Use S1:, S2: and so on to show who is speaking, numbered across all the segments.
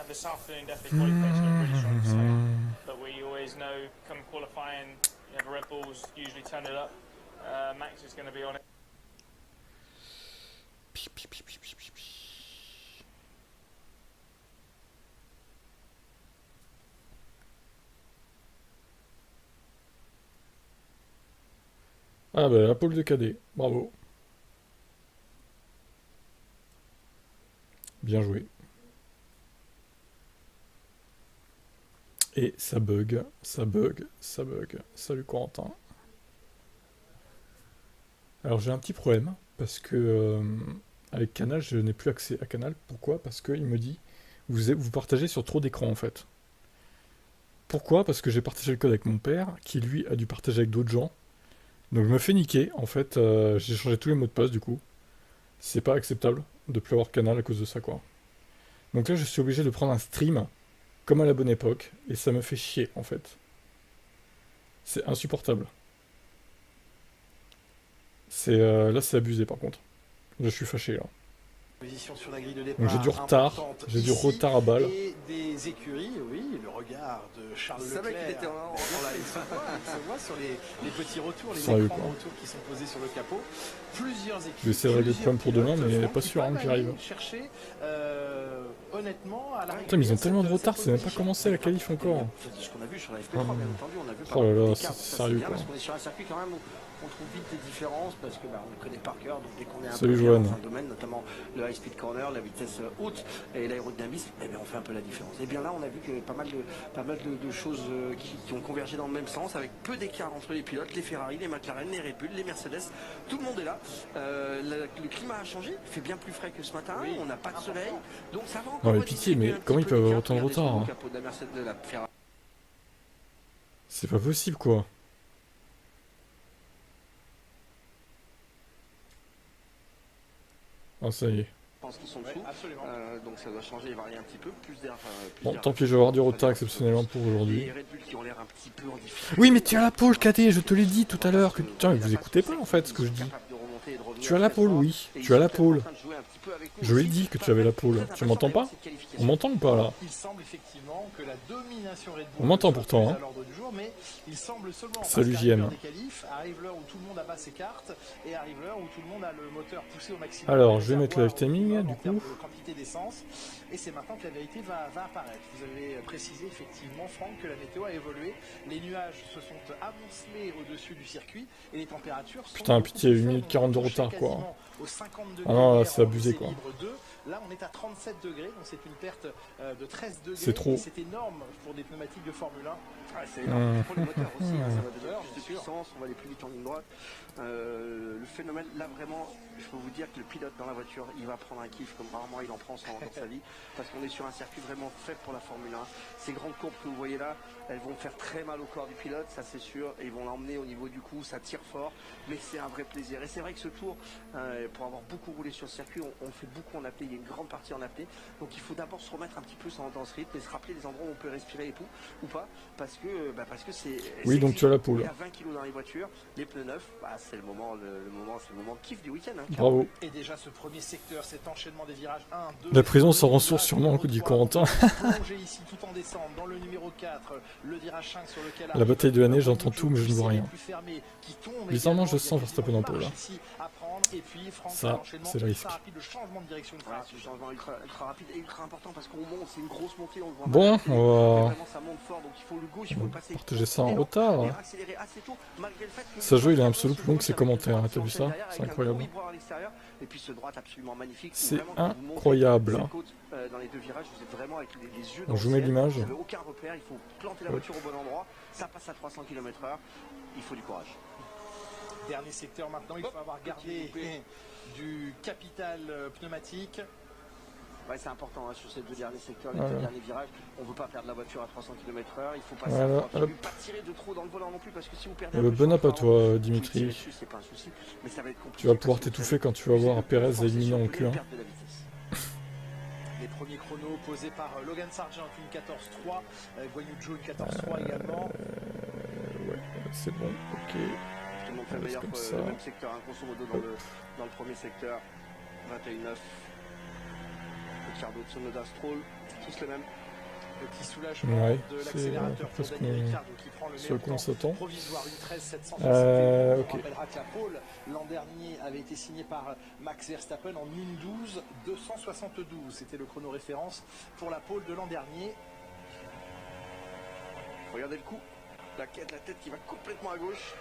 S1: this afternoon definitely qualification looked really strong. So, but we always know come qualifying, you know, the Red Bulls usually turn it up. Max is going to be on it.
S2: Ah bah la pole de cadet, bravo. Bien joué. Et ça bug, ça bug, ça bug. Salut Corentin. Alors j'ai un petit problème, parce que avec Canal, je n'ai plus accès à Canal. Pourquoi? Parce qu'il me dit, vous partagez sur trop d'écrans en fait. Pourquoi? Parce que j'ai partagé le code avec mon père, qui lui a dû partager avec d'autres gens. Donc je me fais niquer, en fait, j'ai changé tous les mots de passe du coup. C'est pas acceptable de plus avoir Canal à cause de ça quoi. Donc là je suis obligé de prendre un stream, comme à la bonne époque, et ça me fait chier en fait. C'est insupportable. Là c'est abusé par contre. Je suis fâché là.
S3: Sur la grille de
S2: Donc j'ai du retard, à balle.
S3: Et des écuries, oui, le regard de Charles Leclerc. Qu'il était en live. Ça voit sur les petits retours, les
S2: Sérieux,
S3: écrans
S2: quoi.
S3: de retour qui sont posés sur le capot. Plusieurs équipes.
S2: Je vais essayer de régler le problème pour demain, mais pas sûr hein, que j'y arrive.
S3: Chercher, honnêtement, à la
S2: Putain, mais ils ont tellement de retard, c'est même pas commencé la qualif encore.
S3: Ce qu'on a vu sur la FP3, bien entendu, on a vu
S2: Oh là là, c'est sérieux quoi.
S3: parce qu'on est sur un circuit quand même où on trouve vite des différences parce que on les connaît par cœur, donc dès qu'on est un
S2: Salut,
S3: peu
S2: Joanne.
S3: dans un domaine, notamment le high speed corner, la vitesse haute et l'aérodynamisme, eh bien on fait un peu la différence. Et bien là on a vu qu'il y avait pas mal de choses qui ont convergé dans le même sens, avec peu d'écart entre les pilotes, les Ferrari, les McLaren, les Red Bull, les Mercedes, tout le monde est là. Le climat a changé, il fait bien plus frais que ce matin, on n'a pas de soleil, donc ça va encore.
S2: Non mais pitié, mais comment ils peuvent avoir autant de retard hein? C'est pas possible quoi. Ah ça y est.
S3: Je pense qu'ils sont dessous, donc ça doit changer et varier un petit peu, plus d'air.
S2: Bon, tant pis, je vais avoir du retard exceptionnellement pour aujourd'hui.
S3: Les Red Bull qui ont l'air un petit peu en difficulté.
S2: Oui, mais tu as la pole, KT, je te l'ai dit tout à l'heure. Tiens, vous écoutez pas en fait ce que je dis. Tu as la pole, oui, tu as la pole. Je lui ai dit que tu avais la pole. Tu m'entends pas? On m'entend ou pas là?
S3: Il semble effectivement que la domination Red Bull.
S2: On m'entend pourtant, hein.
S3: Mais il semble seulement.
S2: Salut JM.
S3: Arrive l'heure où tout le monde abat ses cartes et arrive l'heure où tout le monde a le moteur poussé au maximum.
S2: Alors, je vais mettre le live timing du coup.
S3: Quantité d'essence. Et c'est maintenant que la vérité va apparaître. Vous avez précisé effectivement, Franck, que la météo a évolué. Les nuages se sont amoncelés au-dessus du circuit et les températures sont.
S2: Putain, pitié, 1 minute 40 de retard quoi. Ah non, là c'est abusé quoi.
S3: Là, on est à 37 degrés, donc c'est une perte de 13 degrés.
S2: C'est trop.
S3: C'est énorme pour des pneumatiques de Formule 1.
S4: C'est énorme pour les moteurs aussi, ça va donner plus de puissance, on va aller plus vite en ligne droite. Le phénomène, là vraiment, je peux vous dire que le pilote dans la voiture, il va prendre un kiff comme rarement il en prend dans sa vie, parce qu'on est sur un circuit vraiment fait pour la Formule 1. Ces grandes courbes que vous voyez là, elles vont faire très mal au corps du pilote, ça c'est sûr, et ils vont l'emmener au niveau du cou, ça tire fort, mais c'est un vrai plaisir. Et c'est vrai que ce tour, pour avoir beaucoup roulé sur le circuit, on fait beaucoup en apnée, il y a une grande partie en apnée, donc il faut d'abord se remettre un petit peu dans ce rythme et se rappeler les endroits où on peut respirer et tout, ou pas, parce que c'est.
S2: Oui, donc tu as la pole.
S4: Il y a 20 kg dans les voitures, les pneus neufs, c'est le moment kiff du week-end. Hein,
S2: bravo.
S3: Et déjà ce premier secteur, cet enchaînement des virages 1, 2.
S2: La prison s'en ressource sûrement, dit Corentin.
S3: Ici tout en descente dans le numéro 4, le virage 5 sur lequel
S2: la bataille de l'année, j'entends tout, mais je ne vois rien. Bizarrement, je sens Verstappen en pole là. Ça, c'est le risque.
S4: le changement ultra rapide et ultra important parce qu'on monte, c'est une grosse montée, on le voit.
S2: Bon, on va
S4: ça monte fort, donc il faut le gauche, il faut le passer.
S2: Partager ça en retard. Sa jeu, il est absolument plus long que ses commentaires, hein, t'as vu ça? C'est incroyable.
S4: Et puis ce droite absolument magnifique.
S2: C'est incroyable.
S4: Dans les deux virages, vous êtes vraiment avec les yeux
S2: dans le ciel. Je vous mets l'image.
S4: Vous n'avez aucun repère, il faut planter la voiture au bon endroit. Ça passe à 300 km/h. Il faut du courage.
S3: Dernier secteur maintenant, il faut avoir gardé du capital pneumatique.
S4: Ouais, c'est important hein, sur ces deux derniers secteurs, les deux derniers virages. On ne veut pas perdre la voiture à 300 km/h. Il faut passer pas tirer de trop dans le volant non plus parce que si vous perdez.
S2: Le bon app à toi, Dimitri.
S4: C'est pas un souci, mais ça va être compliqué.
S2: Tu vas pouvoir t'étouffer quand tu vas voir Perez éliminé en Q1.
S3: Les premiers chronos posés par Logan Sargent, une 14.3, Guan Yu Zhou, une 14.3 également.
S2: Ouais, c'est bon, ok.
S4: Je te montre le meilleur le même secteur, hein, grosso modo dans le premier secteur, 21.9. Ricciardo, Tsunoda, Stroll, tous les mêmes.
S5: Petit soulagement
S2: Ouais,
S5: de
S2: c'est
S5: l'accélérateur pour
S2: presque
S5: Daniel Ricciardo qui prend le
S2: ce
S5: meilleur
S2: qu'on
S5: temps
S2: s'attend.
S5: provisoire, une 13,761.
S2: Ok.
S5: On rappellera que la pole l'an dernier avait été signée par Max Verstappen en 1:12,272. C'était le chrono référence pour la pole de l'an dernier.
S4: Regardez le coup, la tête qui va complètement à gauche.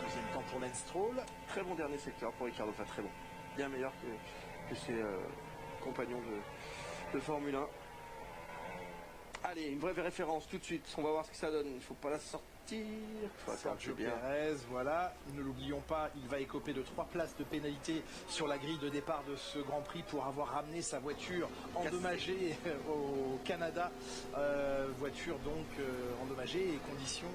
S5: Deuxième temps pour Lance Stroll.
S4: Très bon dernier secteur pour Ricciardo, enfin très bon. Bien meilleur que ses compagnons de Formule 1. Allez, une vraie référence tout de suite. On va voir ce que ça donne. Il ne faut pas la sortir.
S5: Sergio Pérez, voilà, ne l'oublions pas, il va écoper de 3 places de pénalité sur la grille de départ de ce Grand Prix pour avoir ramené sa voiture endommagée au Canada. Voiture donc endommagée et conditions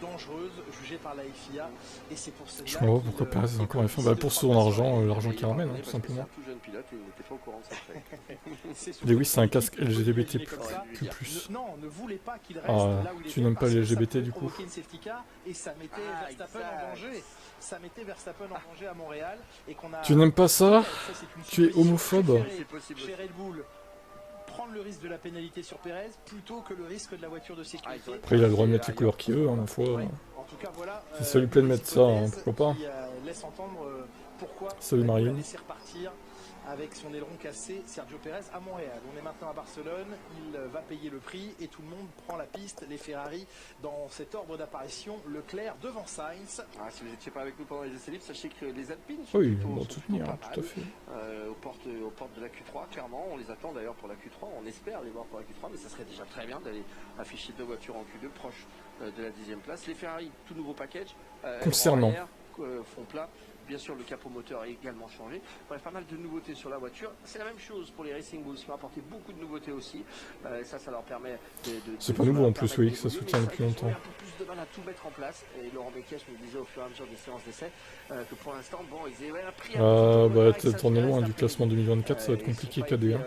S5: dangereuses jugées par la FIA. Et c'est pour cela.
S2: Je comprends pas pourquoi Perez est encore F1. Bah, pour son argent, l'argent qu'il ramène, hein, tout simplement.
S4: C'est un tout jeune pilote et il n'était pas au courant de ça.
S2: Lewis, c'est un casque LGBT+.
S5: Non, ne voulez pas qu'il reste
S2: Ah,
S5: là où il
S2: tu
S5: était
S2: n'aimes pas
S5: parce
S2: les
S5: que ça
S2: LGBT
S5: peut
S2: du coup.
S5: provoquer une safety car et ça mettait Verstappen en danger. Ça mettait Verstappen en danger à Montréal et qu'on a.
S2: Tu n'aimes pas ça?
S5: C'est une
S2: Tu es
S5: supposition.
S2: homophobe.
S5: Préféré
S4: C'est possible.
S5: Chez Red Bull, prendre le risque de la pénalité sur Pérez plutôt que le risque de la voiture de sécurité.
S2: Après, il a le droit de mettre les couleurs qu'il veut, hein, ma foi.
S5: Ouais. En tout cas, voilà.
S2: Si ça lui plaît de mettre ça, hein,
S5: hypothèse
S2: pourquoi pas.
S5: qui, laisse entendre pourquoi
S2: Salut,
S5: Red Bull a
S2: Marianne.
S5: laissé repartir avec son aileron cassé Sergio Pérez à Montréal. On est maintenant à Barcelone, il va payer le prix et tout le monde prend la piste, les Ferrari dans cet ordre d'apparition, Leclerc devant Sainz.
S4: Ah, si vous n'étiez pas avec nous pendant les essais libres, sachez que les Alpines sont
S2: Oui,
S4: plutôt,
S2: on va
S4: sont
S2: soutenir,
S4: plutôt pas
S2: tout à
S4: mal,
S2: fait.
S4: aux portes de la Q3, clairement. On les attend d'ailleurs pour la Q3. On espère les voir pour la Q3, mais ça serait déjà très bien d'aller afficher 2 voitures en Q2 proche de la 10e place. Les Ferrari, tout nouveau package.
S2: Concernant.
S4: Fond plat. Bien sûr, le capot moteur a également changé. Bref, pas mal de nouveautés sur la voiture. C'est la même chose pour les Racing Bulls qui ont apporté beaucoup de nouveautés aussi. Ça leur permet
S2: C'est pas nouveau en plus, oui, que ça soutient depuis longtemps.
S4: Ils ont un peu plus de mal à tout mettre en place. Et Laurent Mekies me disait au fur et à mesure des séances d'essai que pour l'instant, bon, ils avaient appris
S2: Bah, t'en es loin du classement 2024, ça va être compliqué KD. Hein.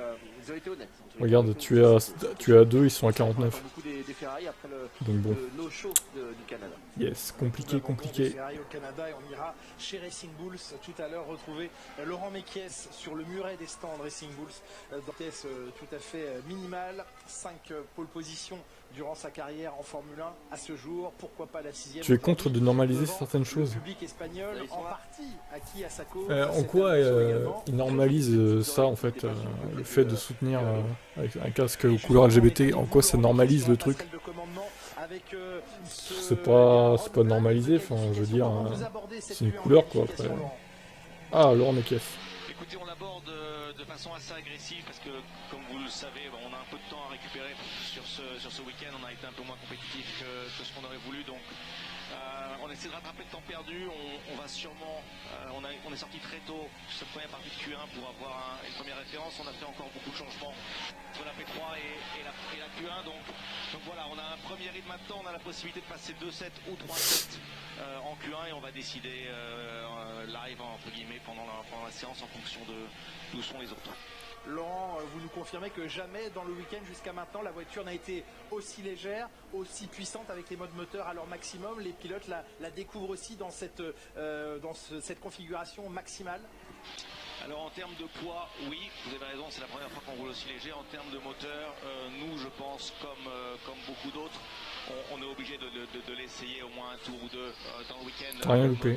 S4: Ils ont été honnêtes.
S2: Regarde, tu es à 2, ils sont à 49.
S4: Beaucoup des Ferrari après
S2: Donc bon.
S4: le no-show du Canada.
S2: Yes, compliqué, compliqué.
S5: Ferrari au Canada et on ira chez Racing Bulls tout à l'heure retrouver Laurent Mekies sur le muret des stands Racing Bulls. Dans pièce tout à fait minimale, 5 pole positions durant sa carrière en Formule 1 à ce jour. Pourquoi pas la 6e?
S2: Tu es contre de normaliser certaines choses.
S5: Le public espagnol en partie acquis à sa cause.
S2: En quoi il normalise ça en fait, le fait de soutenir avec un casque aux couleurs LGBT, en quoi ça normalise le truc? C'est pas normalisé, enfin je veux dire, c'est une couleur quoi après. Ah, Laurent Mekies.
S6: Écoutez, on l'aborde de façon assez agressive parce que, comme vous le savez, on a un peu de temps à récupérer sur ce week-end. On a été un peu moins compétitif que ce qu'on aurait voulu, donc on essaie de rattraper le temps perdu. On va sûrement, on est sorti très tôt cette première partie de Q1 pour avoir une première référence. On a fait encore beaucoup de changements entre la P3 et la Q1, donc voilà, on a un premier rythme maintenant. On a la possibilité de passer 2-7 ou 3-7 en Q1 et on va décider live entre guillemets pendant la séance en fonction de d'où sont les autres.
S5: Laurent, vous nous confirmez que jamais dans le week-end jusqu'à maintenant la voiture n'a été aussi légère, aussi puissante avec les modes moteurs à leur maximum. Les pilotes la découvrent aussi dans cette configuration maximale.
S6: Alors en termes de poids, oui, vous avez raison, c'est la première fois qu'on roule aussi léger. En termes de moteur, nous je pense comme beaucoup d'autres, on est obligé de l'essayer au moins un tour ou deux dans le week-end.
S2: T'as rien loupé.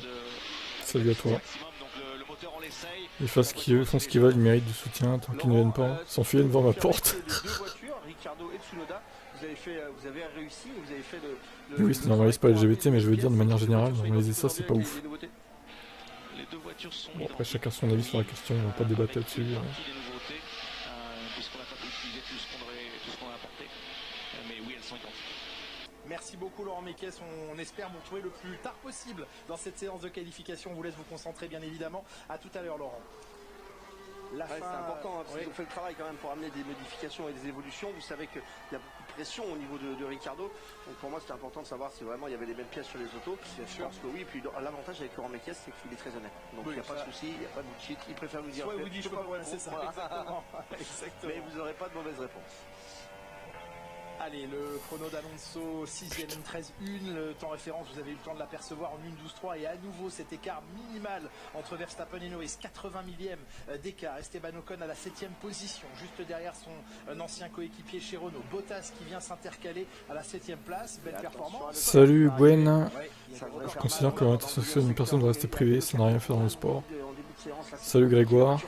S2: Salut à toi.
S6: Donc le moteur on l'essaye.
S2: Ils font ce qu'ils veulent, ils méritent du soutien tant qu'ils ne viennent pas. S'enfuient devant ma porte.
S4: Les deux voitures, Ricciardo et Tsunoda, vous avez réussi, vous avez fait
S2: Oui, ça normalise pas LGBT, mais je veux dire de manière générale, normaliser ça c'est pas ouf.
S6: Les deux voitures sont
S2: Bon, après chacun son avis sur la question, on va pas débattre là-dessus.
S6: des nouveautés, puisqu'on n'a pas pu utiliser tout ce qu'on a apporté. Mais oui, elles sont identiques.
S5: Merci beaucoup Laurent Mekies, on espère vous retrouver le plus tard possible dans cette séance de qualification. On vous laisse vous concentrer bien évidemment. À tout à l'heure Laurent.
S4: C'est important, hein, parce qu'ils ont fait le travail quand même pour amener des modifications et des évolutions. Vous savez qu'il y a beaucoup de pression au niveau de Ricciardo. Donc pour moi c'était important de savoir si vraiment il y avait les mêmes pièces sur les autos.
S5: Bien sûr.
S4: Je pense que oui, et puis l'avantage avec Laurent Mekies c'est qu'il est très honnête. Donc il n'y a pas de souci, il n'y a pas de bullshit. Il préfère nous dire
S5: Soit vous dites je peux pas, voilà, c'est ça,
S4: voilà.
S5: exactement. Exactement.
S4: Mais vous n'aurez pas de mauvaise réponse.
S5: Allez, le chrono d'Alonso, 6ème, 13-1. Le temps référence, vous avez eu le temps de l'apercevoir en 1-12-3. Et à nouveau, cet écart minimal entre Verstappen et Norris. 80 millième d'écart. Esteban Ocon à la 7ème position, juste derrière son ancien coéquipier chez Renault. Bottas qui vient s'intercaler à la 7ème place. Belle performance.
S2: Salut Gwen.
S5: Ouais,
S2: Je considère que l'orientation sexuelle d'une personne doit rester privée, ça n'a rien à faire dans le sport. Salut Grégoire.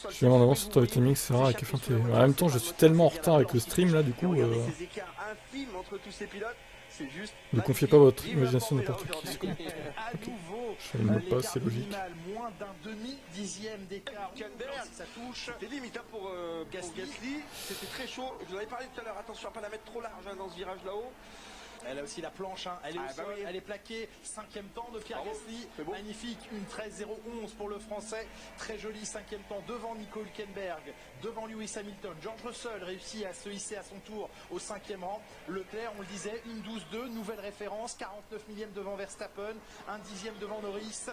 S2: Je suis en avance sur ton timing, c'est rare avec F1 TV. En même temps, je suis tellement en retard avec le stream là, du coup. Ne confiez pas votre imagination à n'importe qui. Okay. Je fais le mot de passe, c'est logique.
S5: Moins d'un demi-dixième d'écart. Ça touche.
S4: C'était limite pour Gasly. C'était très chaud. Je vous en avais parlé tout à l'heure. Attention à ne pas la mettre trop large dans ce virage là-haut.
S5: Elle a aussi la planche, hein. Elle est au sol, oui. Elle est plaquée, 5ème temps de Pierre Gasly, bon. Magnifique, une 13-0-11 pour le français, très joli 5ème temps devant Nico Hülkenberg, devant Lewis Hamilton. George Russell réussit à se hisser à son tour au 5e rang. Leclerc, on le disait, une 12-2, nouvelle référence, 49 millième devant Verstappen, un 10e devant Norris.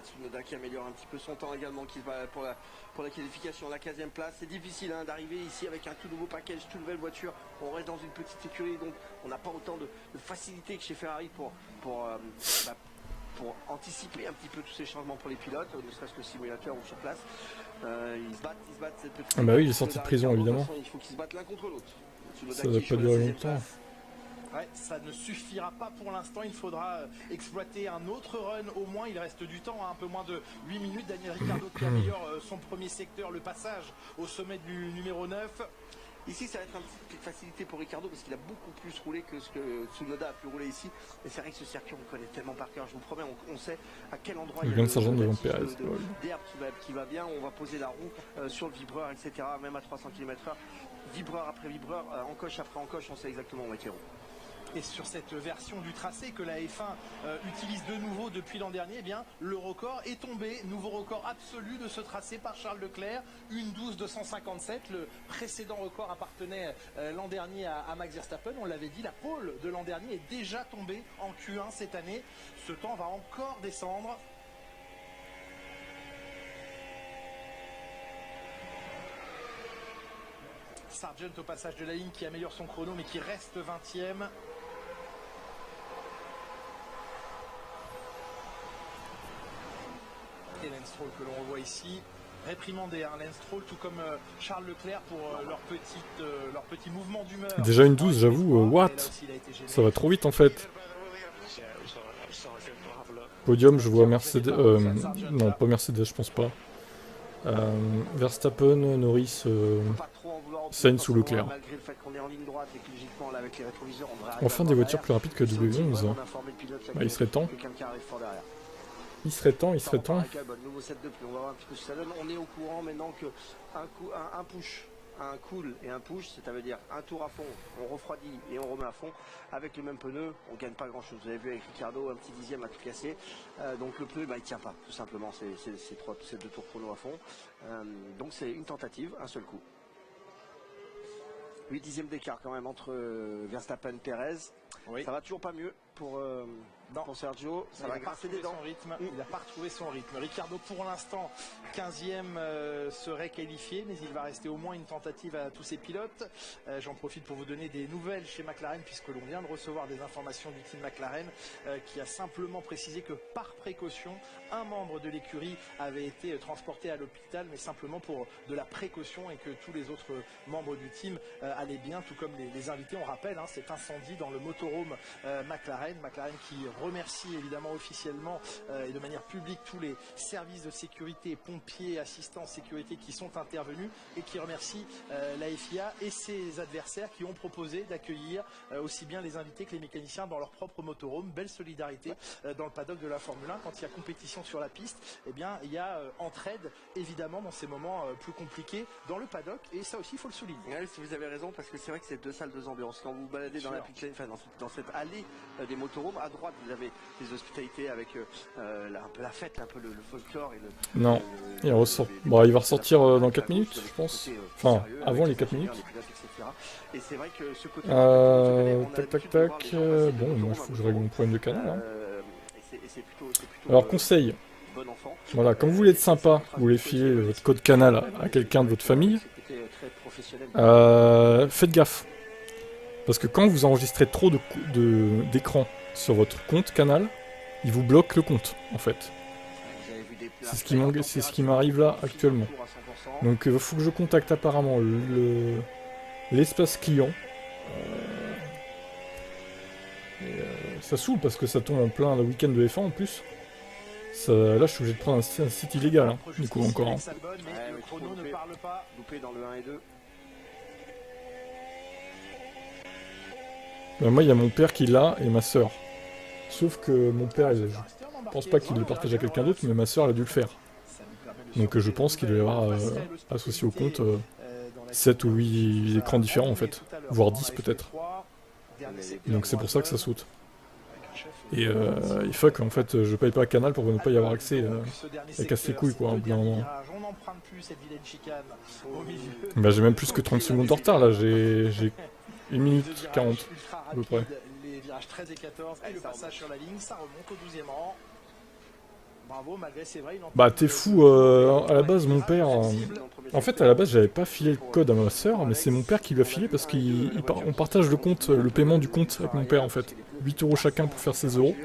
S4: Tsunoda qui améliore un petit peu son temps également, qui va pour la qualification, la 15e place. C'est difficile d'arriver ici avec un tout nouveau package, toute nouvelle voiture. On reste dans une petite écurie, donc on n'a pas autant de facilité que chez Ferrari pour anticiper un petit peu tous ces changements pour les pilotes, ne serait-ce que simulateur ou sur place. Ils se battent cette petite...
S2: Ah bah oui, il est sorti de prison évidemment.
S4: Il faut qu'ils se battent l'un contre l'autre.
S2: Ça va pas durer longtemps.
S5: Ouais, ça ne suffira pas pour l'instant, il faudra exploiter un autre run au moins, il reste du temps, un peu moins de 8 minutes. Daniel Ricciardo qui améliore son premier secteur, le passage au sommet du numéro 9.
S4: Ici, ça va être une petite facilité pour Ricciardo parce qu'il a beaucoup plus roulé que ce que Tsunoda a pu rouler ici. Et c'est vrai que ce circuit, on le connaît tellement par cœur. Je vous promets, on sait à quel endroit il y a d'herbe qui va bien. On va poser la roue sur le vibreur, etc. Même à 300 km/h. Vibreur après vibreur, encoche après encoche, on sait exactement où est-ce.
S5: Et sur cette version du tracé que la F1 utilise de nouveau depuis l'an dernier, eh bien, le record est tombé. Nouveau record absolu de ce tracé par Charles Leclerc, 1:12.257. Le précédent record appartenait l'an dernier à Max Verstappen. On l'avait dit, la pole de l'an dernier est déjà tombée en Q1 cette année. Ce temps va encore descendre. Sargent au passage de la ligne qui améliore son chrono mais qui reste 20e. Et Lance Stroll que l'on revoit ici, réprimandé, Lance Stroll, tout comme Charles Leclerc pour leur petit mouvement d'humeur.
S2: Déjà une 12, j'avoue, what? Ça va trop vite en fait. Podium, je vois Mercedes, non pas Mercedes, je pense pas. Verstappen, Norris, Sainz ou Leclerc. Enfin des voitures plus rapides que W11. Bah, il serait temps. Il serait temps.
S4: Nouveau set de pluie, on va voir un petit peu ce que ça donne. On est au courant maintenant que un push, un cool et un push, ça veut dire un tour à fond, on refroidit et on remet à fond. Avec le même pneu, on gagne pas grand chose. Vous avez vu avec Ricciardo, un petit dixième à tout casser. Donc le pneu, il tient pas, tout simplement. C'est 2 tours chrono à fond. Donc c'est une tentative, un seul coup. 8 dixièmes d'écart quand même entre Verstappen et Perez. Oui. Ça va toujours pas mieux pour Sergio, ça va grasser des dents.
S5: Il n'a pas retrouvé son rythme. Ricciardo pour l'instant 15e serait qualifié, mais il va rester au moins une tentative à tous ses pilotes. J'en profite pour vous donner des nouvelles chez McLaren puisque l'on vient de recevoir des informations du team McLaren qui a simplement précisé que par précaution, un membre de l'écurie avait été transporté à l'hôpital, mais simplement pour de la précaution et que tous les autres membres du team allaient bien, tout comme les invités. On rappelle cet incendie dans le motorhome McLaren qui remercie évidemment officiellement et de manière publique tous les services de sécurité, pompiers, assistants sécurité qui sont intervenus et qui remercie la FIA et ses adversaires qui ont proposé d'accueillir aussi bien les invités que les mécaniciens dans leur propre motorhome. Belle solidarité dans le paddock de la Formule 1. Quand il y a compétition sur la piste, eh bien, il y a entraide évidemment dans ces moments plus compliqués dans le paddock et ça aussi il faut le souligner.
S4: Oui, si vous avez raison, parce que c'est vrai que c'est 2 salles, 2 ambiances. Quand vous vous baladez dans la pit lane, enfin dans cette allée des motorhomes, à droite vous avez les hospitalités avec un peu la fête, un peu le folklore et le...
S2: Non, il ressort. Bon, il va ressortir dans 4 minutes, je pense. Enfin, avant les 4 minutes.
S4: Et c'est vrai que ce côté
S2: tac. Bon, moi, il faut que je règle mon problème de canal. Alors, conseil. Voilà, quand vous voulez être sympa, vous voulez filer votre code canal à quelqu'un de votre famille,
S3: professionnel.
S2: Faites gaffe. Parce que quand vous enregistrez trop d'écran sur votre compte Canal, il vous bloque le compte, en fait. C'est ce qui m'arrive là, actuellement. Donc il faut que je contacte apparemment l'espace client. Ça saoule parce que ça tombe en plein le week-end de F1 en plus. Ça, là je suis obligé de prendre un site illégal, hein, du coup encore. Hein.
S3: Loupé dans le 1 et 2.
S2: Moi il y a mon père qui l'a et ma soeur. Sauf que mon père, je pense pas qu'il le partage à quelqu'un d'autre, mais ma soeur elle a dû le faire. Donc je pense qu'il doit y avoir associé au compte 7 ou 8 écrans différents en fait, voire 10 peut-être. Donc c'est pour ça que ça saute. Et il faut qu'en fait je paye pas à Canal pour ne pas y avoir accès. Ça casse les couilles quoi, au bout d'un moment. Bah j'ai même plus que 30 secondes de retard là, j'ai 1 minute 40 à peu près.
S5: Les virages 13 et 14 et le passage sur la ligne, ça remonte au 12e rang. Bravo, malgré c'est vrai,
S2: bah t'es fou, à la base mon père... En fait à la base j'avais pas filé le code à ma soeur, mais c'est mon père qui lui a filé parce qu'on partage le compte, le paiement du compte avec mon père en fait. 8 € chacun pour faire 16 €.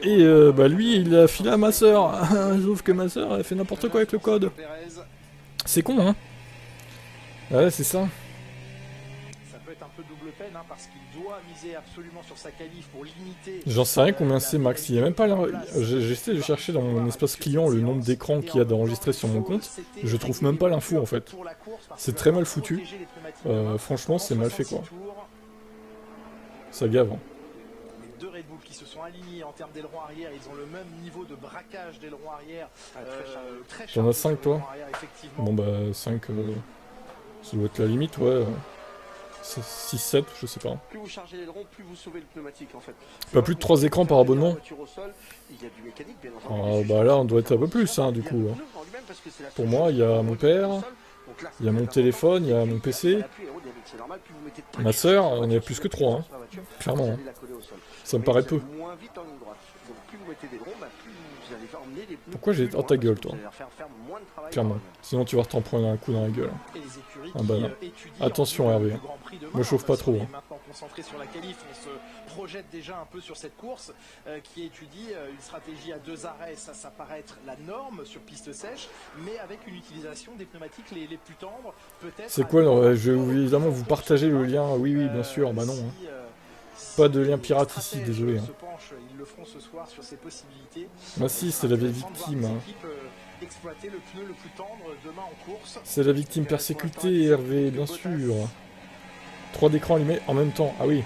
S2: Et bah lui il a filé à ma soeur, sauf que ma soeur elle fait n'importe quoi avec le code. C'est con hein. Ouais c'est ça.
S5: Double peine hein, parce qu'il doit miser absolument sur sa qualif pour limiter.
S2: J'en sais rien combien c'est max, il y a même pas j'ai essayé de chercher dans mon espace client le nombre d'écrans qu'il y a d'enregistré sur mon compte, je trouve même pas l'info en fait. C'est très mal foutu, franchement c'est mal fait quoi. Ça gave hein.
S5: Les deux Red Bull qui se sont alignés en termes d'aileron arrière, ils ont le même niveau de braquage d'aileron arrière. Très
S2: T'en as 5 toi? Bon bah 5, ça doit être la limite ouais. 6-7, je sais pas.
S3: Plus vous chargez l'aileron, plus vous sauvez le pneumatique en fait.
S2: Pas plus de 3 écrans par abonnement. Ah, bah là on doit être un peu plus hein, du coup. Pour moi il y a mon père, il y a mon téléphone, il y a mon PC, ma soeur, on est plus que 3 hein. Clairement. Hein. Ça me paraît peu. Pourquoi j'ai... Oh ta gueule toi. Clairement. Sinon tu vas t'en prendre un coup dans la gueule. Ah bah là. Attention Hervé. Me chauffe pas trop. Hein.
S5: Maintenant concentré sur la qualif, on se projette déjà un peu sur cette course qui étudie une stratégie à 2 arrêts, ça paraît être la norme sur piste sèche, mais avec une utilisation des pneumatiques les plus tendres, peut-être.
S2: C'est quoi non, je vais évidemment vous partager le lien, oui bien sûr, bah non. Hein. Pas de lien pirate ici, désolé. Hein. Bah si, c'est la vieille victime. Hein. C'est la victime persécutée, Hervé, bien sûr. 3 d'écrans allumés en même temps, ah oui.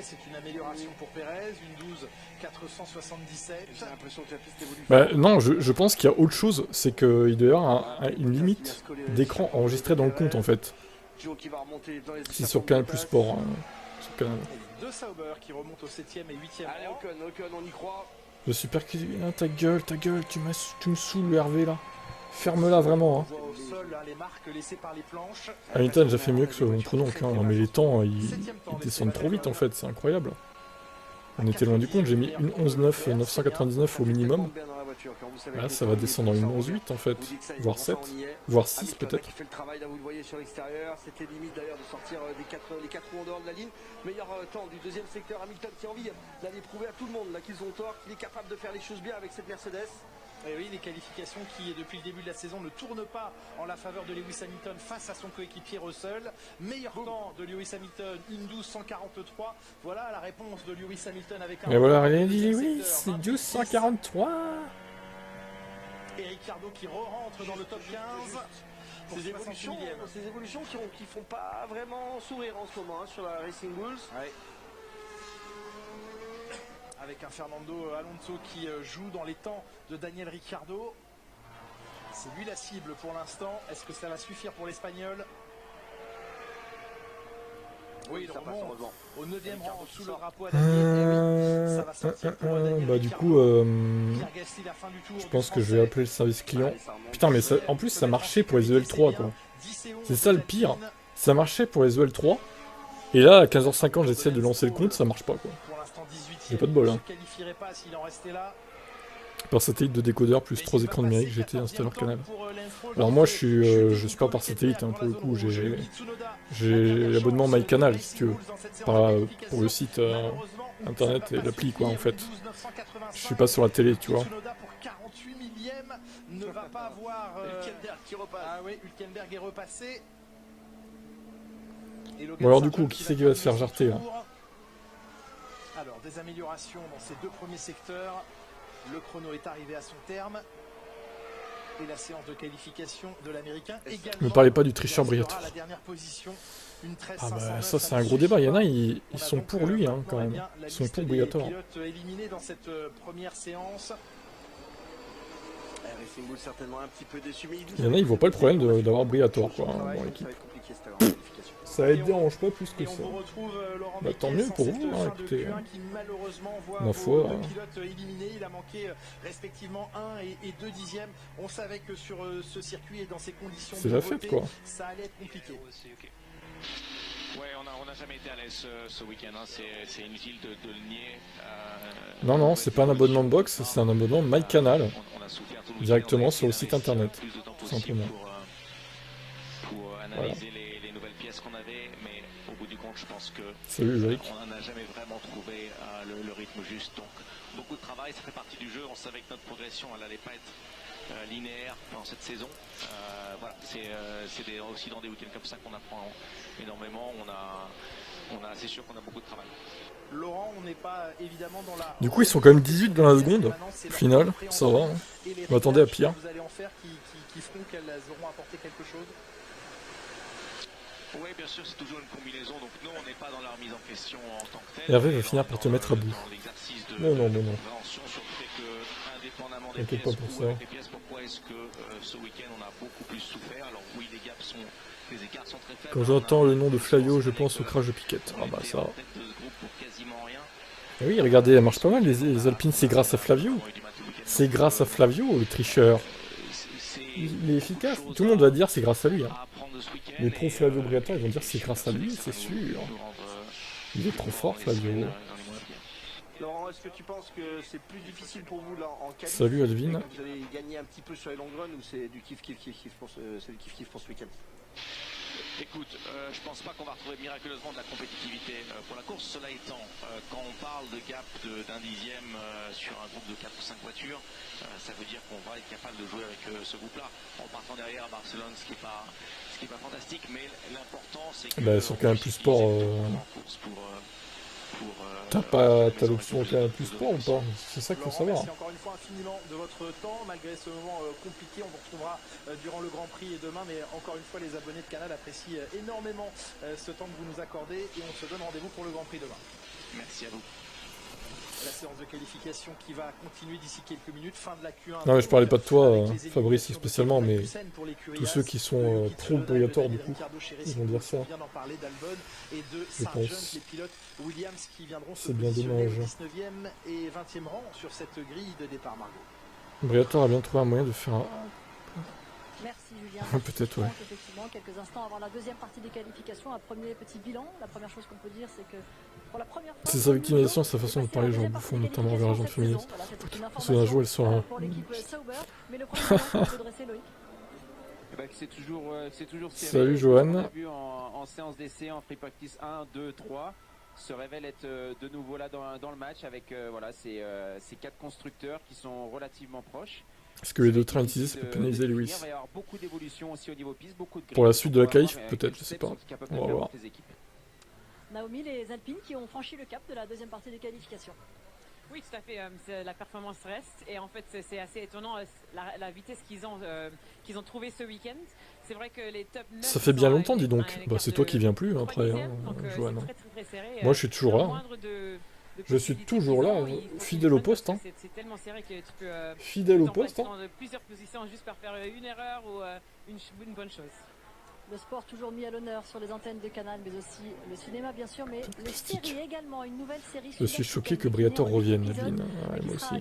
S5: C'est une amélioration pour Pérez, une 12 477. J'ai l'impression que la piste évolue.
S2: Bah non, je pense qu'il y a autre chose, c'est qu'il doit y avoir une limite d'écran enregistré dans le compte en fait. C'est sur Canal Plus Sport. Sur Canal.
S5: Deux Sauber qui remontent au 7e et 8e.
S3: Allez Ocon, on y croit.
S2: Je suis percuté. Ah, ta gueule, tu me saoules Hervé là. Ferme-la vraiment. Hein. Hamilton a déjà fait mieux que ce prenons hein. Non mais les temps, ils descendent trop vite en fait, c'est incroyable. On était loin du compte, j'ai mis une 11.9, 999 au minimum. Là ça va descendre en une 11.8 en fait, voire 7, voire 6 peut-être.
S3: Fait le travail là, vous le voyez sur l'extérieur, c'était limite d'ailleurs de sortir les 4 roues en dehors de la ligne. Meilleur temps du deuxième secteur, Hamilton qui a envie d'aller prouver à tout le monde là qu'ils ont tort, qu'il est capable de faire les choses bien avec cette Mercedes.
S5: Et oui, les qualifications qui, depuis le début de la saison, ne tournent pas en la faveur de Lewis Hamilton face à son coéquipier Russell. Meilleur temps de Lewis Hamilton, une 12.143. Voilà la réponse de Lewis Hamilton avec un...
S2: Et voilà, rien dit Lewis, c'est 12.143.
S5: Et Ricciardo qui re-rentre dans le top 15.
S3: Ces évolutions qui font pas vraiment sourire en ce moment hein, sur la Racing Bulls.
S5: Ouais. Avec un Fernando Alonso qui joue dans les temps de Daniel Ricciardo. C'est lui la cible pour l'instant. Est-ce que ça va suffire pour l'Espagnol? Oui, il remonte au 9e rang sous le drapeau à Daniel. Ça va sortir pour Daniel
S2: bah du coup, je pense que je vais appeler le service client. Putain, mais ça, en plus ça marchait pour les EL3 quoi. C'est ça le pire. Ça marchait pour les EL3. Et là, à 15h50, j'essaie de lancer le compte, ça marche pas quoi. J'ai pas de bol hein. par satellite de décodeur plus 3 écrans numériques GT installé leur canal. Alors moi je suis pas par satellite, hein, pour le coup, j'ai l'abonnement MyCanal si tu veux, pas pour le site internet et l'appli quoi en fait. Je suis pas sur la télé, tu vois.
S5: Ne va pas avoir
S4: Hülkenberg qui repasse.
S5: Ah oui, Hülkenberg est repassé.
S2: Bon alors du coup, qui c'est qui va se faire jarter là?
S5: Alors, des améliorations dans ces 2 premiers secteurs. Le chrono est arrivé à son terme. Et la séance de qualification de l'américain également.
S2: Ne me parlez pas du tricheur Briatore. Ah bah ça c'est un gros débat, il y en a, ils sont pour lui hein, quand même. Ils sont pour Briatore.
S5: Éliminé dans cette première séance.
S4: Racing Bull certainement un petit peu déçu, mais
S2: il y en a, ils voient pas le problème d'avoir Briatore quoi dans l'équipe. Ça les dérange pas plus que ça. Bah tant mieux pour vous, hein, écoutez. Ma foi.
S5: Le pilote éliminé, il a manqué respectivement 1 et 2 dixièmes. On savait que sur ce circuit et dans ces conditions
S2: c'est la fête quoi.
S5: Ça allait être compliqué.
S6: Ouais, on n'a jamais été à l'aise ce week-end, hein. C'est inutile de le nier.
S2: Non, c'est pas un abonnement de box, c'est un abonnement MyCanal. Directement sur le site internet, tout simplement.
S6: Pour analyser les nouvelles pièces qu'on avait, mais au bout du compte, je pense que
S2: salut Loïc.
S6: On n'a jamais vraiment trouvé le rythme juste. Donc, beaucoup de travail, ça fait partie du jeu. On savait que notre progression, elle n'allait pas être linéaire pendant cette saison. Voilà, c'est aussi dans des week-ends comme ça qu'on apprend énormément. C'est sûr qu'on a beaucoup de travail.
S5: Laurent, on n'est pas évidemment dans la...
S2: Du coup, ils sont quand même 18 dans la seconde. Au final, ça va. Hein. On m'attendait à pire.
S5: Vous allez en faire qui feront qu'elles auront apporté quelque chose.
S6: Oui, bien sûr, c'est toujours une combinaison. Donc, nous, on n'est pas dans la remise en question en tant que tel.
S2: Hervé va finir par te mettre à bout. Non. T'inquiète pas pour ça.
S6: Pourquoi est-ce que ce week-end, on a beaucoup plus souffert? Alors, oui, les écarts sont très faibles.
S2: Quand j'entends le nom de Flavio, je pense au crash de Piquette. Ah bah ça. Et oui, regardez, elle marche pas mal les Alpines, c'est grâce à Flavio. C'est grâce à Flavio, le tricheur. Il est efficace. Tout le monde va dire c'est grâce à lui. Hein. Les pros Flavio Briatore, ils vont dire c'est grâce à lui, c'est sûr. Il est trop fort, Flavio.
S4: Laurent, est-ce que tu penses que c'est plus difficile pour vous là en qualif?
S2: Salut Alvin.
S4: Vous allez gagner un petit peu sur les long runs ou c'est du kiff pour ce week-end?
S6: Écoute, je pense pas qu'on va retrouver miraculeusement de la compétitivité pour la course. Cela étant, quand on parle de gap d'un dixième sur un groupe de 4 ou 5 voitures, ça veut dire qu'on va être capable de jouer avec ce groupe-là en partant derrière à Barcelone, ce qui est pas fantastique, mais l'important c'est que
S2: bah, sur Canal Plus Sport, t'as l'option Canal Plus Sport ou pas? C'est ça qu'il faut savoir.
S5: Merci encore une fois infiniment de votre temps, malgré ce moment compliqué. On vous retrouvera durant le Grand Prix et demain, mais encore une fois, les abonnés de Canal apprécient énormément ce temps que vous nous accordez et on se donne rendez-vous pour le Grand Prix demain.
S6: Merci à vous.
S5: La séance de qualification qui va continuer d'ici quelques minutes, fin de la Q1.
S2: Non mais je parlais pas de toi, Fabrice spécialement, mais tous ceux qui sont pro Briatore du coup, ils vont dire ça. Je pense. C'est bien dommage.
S5: 19e et 20e rang sur cette grille de départ, Margot.
S2: Briatore a bien trouvé un moyen de faire un...
S7: Merci Julien.
S2: Peut-être, ouais.
S7: Effectivement, quelques instants avant la deuxième partie des qualifications, un premier petit bilan. La première chose qu'on peut dire, c'est que pour la première fois...
S2: C'est sa victimisation, sa façon de parler, genre bouffon, notamment vers la gente féministe. Parce que un jour, elle sera...
S7: Pour l'équipe Sauber, mais le premier bilan qu'on peut dresser, Loïc.
S8: C'est toujours
S2: Salut Johan.
S8: On a vu en séance d'essai, en free practice 1, 2, 3, se révèle être de nouveau là dans le match avec ces 4 constructeurs qui sont relativement proches.
S2: Est-ce que les deux trains utilisés, ça peut pénaliser Lewis?
S8: Il va y avoir beaucoup d'évolutions aussi au niveau piste, beaucoup de
S2: pour la suite de la qualif, peut-être, je sais pas. On va voir.
S7: Naomi, les Alpines qui ont franchi le cap de la deuxième partie des qualifications.
S9: Oui, tout à fait. La performance reste et en fait c'est assez étonnant la vitesse qu'ils ont trouvé ce week-end. C'est vrai que les top 9
S2: ça fait bien longtemps, dis donc. Bah, c'est toi qui viens plus après, hein, Johan. Moi, je suis toujours là. Je suis toujours là, fidèle au poste. Hein.
S9: C'est tellement serré que tu peux
S2: fidèle au poste. Hein.
S9: Plusieurs positions juste pour faire une erreur ou une bonne chose.
S7: Le sport toujours mis à l'honneur sur les antennes de Canal, mais aussi le cinéma bien sûr, mais les séries également, une nouvelle série.
S2: Je suis choqué que Briatore revienne, Adeline. Ouais, moi aussi.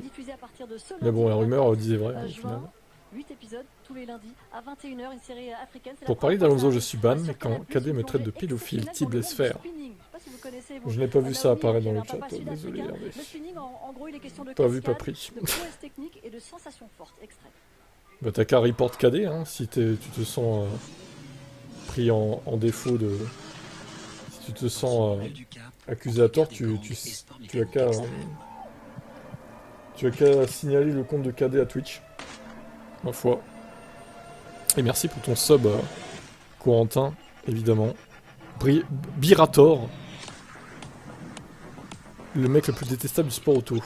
S2: Mais bon, la rumeur disait vrai au final.
S7: 8 épisodes tous les lundis à 21h, une série africaine.
S2: Pour parler d'Alonso, je suis ban, mais quand Cadet me traite de pédophile, type laisse faire.
S7: connaissez. Vous.
S2: Je n'ai pas vu ça
S7: Naomi,
S2: apparaître
S7: qui
S2: dans
S7: est
S2: le
S7: un
S2: chat,
S7: papa
S2: désolé
S7: sud-africain.
S2: Hervé.
S7: Le spinning, en gros, il est question de
S2: Pas vu, pas
S7: cascade,
S2: pris.
S7: de prouesse technique et de sensations fortes. Extrait.
S2: Bah t'as qu'à report KD, hein, si tu te sens pris en défaut de... Si tu te sens accusé à tort, tu as qu'à signaler le compte de KD à Twitch. Ma foi. Et merci pour ton sub, Corentin, évidemment. Birator. Le mec le plus détestable du sport auto.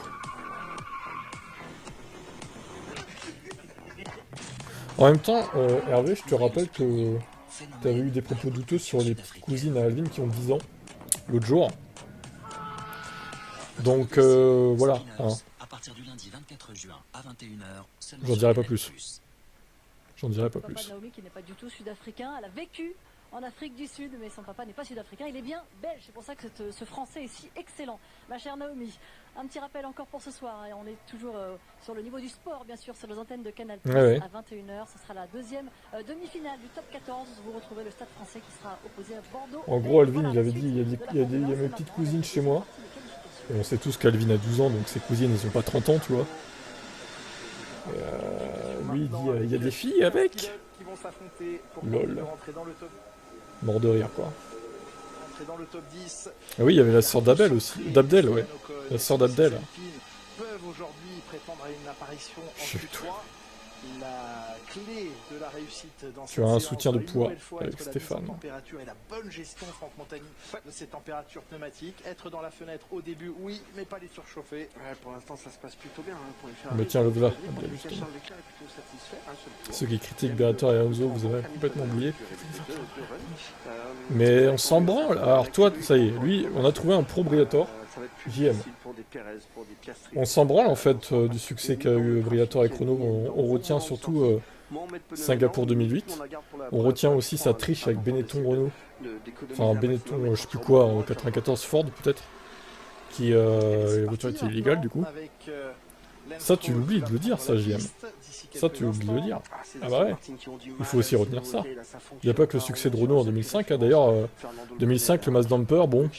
S2: En même temps, Hervé, je te rappelle que tu avais eu des propos douteux sur les petites cousines à Alvin qui ont 10 ans, l'autre jour. Donc, voilà. Hein. J'en dirai pas plus. J'en dirai pas
S7: Papa
S2: plus.
S7: de Naomi qui n'est pas du tout sud-africain, elle a vécu en Afrique du Sud, mais son papa n'est pas sud-africain, il est bien belge, c'est pour ça que ce français est si excellent. Ma chère Naomi, un petit rappel encore pour ce soir, et on est toujours sur le niveau du sport, bien sûr, sur les antennes de Canal+,
S2: ouais.
S7: à 21h, ce sera la deuxième demi-finale du top 14, vous retrouvez le Stade français qui sera opposé à Bordeaux.
S2: En gros, Alvin, il avait dit, il y a mes petites cousines chez moi, et on sait tous qu'Alvin a 12 ans, donc ses cousines, elles ont pas 30 ans, tu vois. Lui, il dit, il y a des filles avec. Lol. Mort de rire, quoi.
S5: Dans le top 10.
S2: Ah oui, il y avait la sœur d'Abel aussi. D'Abdel, ouais. La sœur d'Abdel.
S5: Peuvent aujourd'hui prétendre à une apparition en Q3. La clé de la réussite dans
S2: tu as un soutien de poids avec Stéphane.
S5: La température et la bonne gestion, Franck Montagny, de ces températures pneumatiques. Être dans la fenêtre au début, oui, mais pas les surchauffer.
S4: Ouais, pour l'instant, ça se passe plutôt bien pour les faire.
S2: Mais tiens, l'autre là, justement. Ceux qui critiquent Beator et Alonso, vous avez complètement oublié. Mais on s'en branle. Alors toi, ça y est, lui, on a trouvé un pro Briator. JM. On s'en branle en fait du succès qu'a eu Briator et Chrono. On retient surtout Singapour 2008. On retient aussi sa triche avec Benetton Renault. Enfin Benetton, je sais plus quoi, en 94 Ford peut-être. Qui la voiture était illégale du coup. Ça tu l'oublies de le dire ça JM. Ça tu oublies de le dire. Ah bah ouais. Il faut aussi retenir ça. Il n'y a pas que le succès de Renault en 2005. Hein. D'ailleurs 2005 le Mass Damper, bon.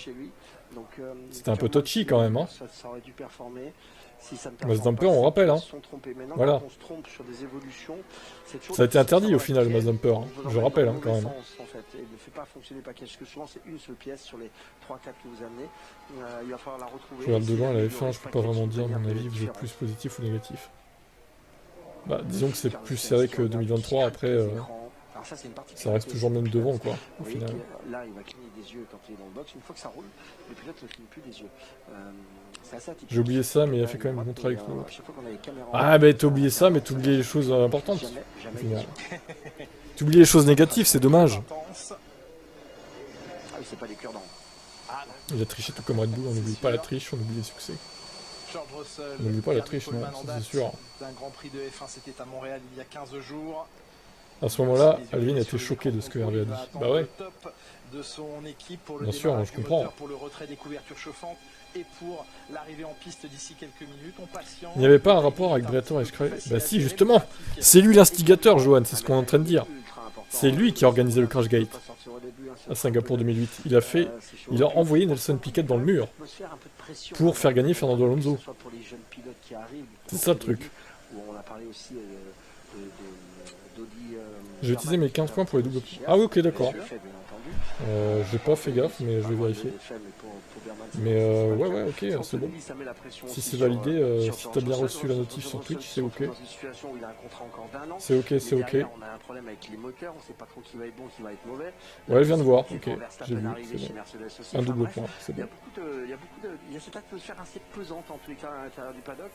S2: C'était un peu touchy quand même, hein. Mass Damper, on rappelle, hein. Voilà. Ça a été interdit au final, le Mass Damper, hein. Je rappelle, hein, quand même.
S4: Il ne fait pas fonctionner le package, que souvent c'est une seule pièce sur les 3-4 que vous amenez. Il va falloir la retrouver.
S2: Je regarde de loin la F1, je peux pas vraiment dire, à mon avis, vous êtes plus positif ou négatif. Bah, disons que c'est plus serré que 2023, après... ça reste toujours même devant, quoi, au final.
S4: Là, il va cligner des yeux quand il est dans le box. Une fois que ça roule, le pilote ne cligne plus des yeux.
S2: J'ai oublié ça, mais il a fait quand même un contrat avec nous. Ah, bah t'as oublié ça, mais t'as oublié les choses importantes, au final. T'as oublié les choses négatives, c'est dommage. Il a triché tout comme Red Bull, on n'oublie pas la triche, on oublie les succès. On n'oublie pas la triche, non, ça c'est sûr.
S5: Un Grand Prix de F1, c'était à Montréal il y a 15 jours.
S2: À ce moment-là, Alvin a été choqué de ce que Hervé a dit. Bah ouais.
S5: De son équipe pour le
S2: bien sûr, je comprends.
S5: Pour le retrait des couvertures chauffantes et pour l'arrivée en piste d'ici quelques minutes. On patiente.
S2: Il n'y avait pas un rapport avec Briator et Scree? Bah si, justement. C'est lui l'instigateur, Johan, c'est ce qu'on est en train de dire. C'est lui qui a organisé le Crashgate à Singapour 2008. Il a envoyé Nelson Piquet dans le mur pour faire gagner Fernando Alonso. C'est ça le truc. J'ai utilisé mes 15 points pour les doubles points. Ah oui, ok, d'accord. J'ai pas fait gaffe, mais je vais vérifier. Mais ouais, ok, c'est bon. Si c'est validé, si t'as bien reçu la notif sur Twitch, c'est ok. C'est ok, c'est ok. Ouais, je viens de voir, ok, j'ai vu, c'est bon. Un double point, c'est bon.
S4: Il y a cette atmosphère assez pesante en tous les cas à l'intérieur du paddock.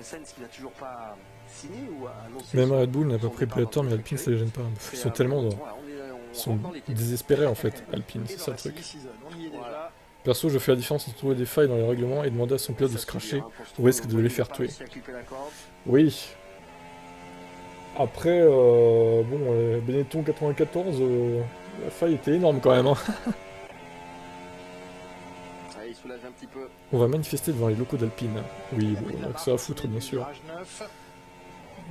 S4: Sainz qui n'a toujours pas signé ou annoncé.
S2: Même Red Bull n'a pas pris Briator, mais Alpine ça les gêne pas. Ils sont tellement ils sont désespérés en fait, Alpine, c'est ça le truc. Perso, je fais la différence entre trouver des failles dans les règlements et demander à son pilote de se cracher au risque de les faire tuer. Oui. Après, bon, Benetton 94, la faille était énorme quand même. Hein. On va manifester devant les locaux d'Alpine. Oui, bon, on a que ça à foutre bien sûr.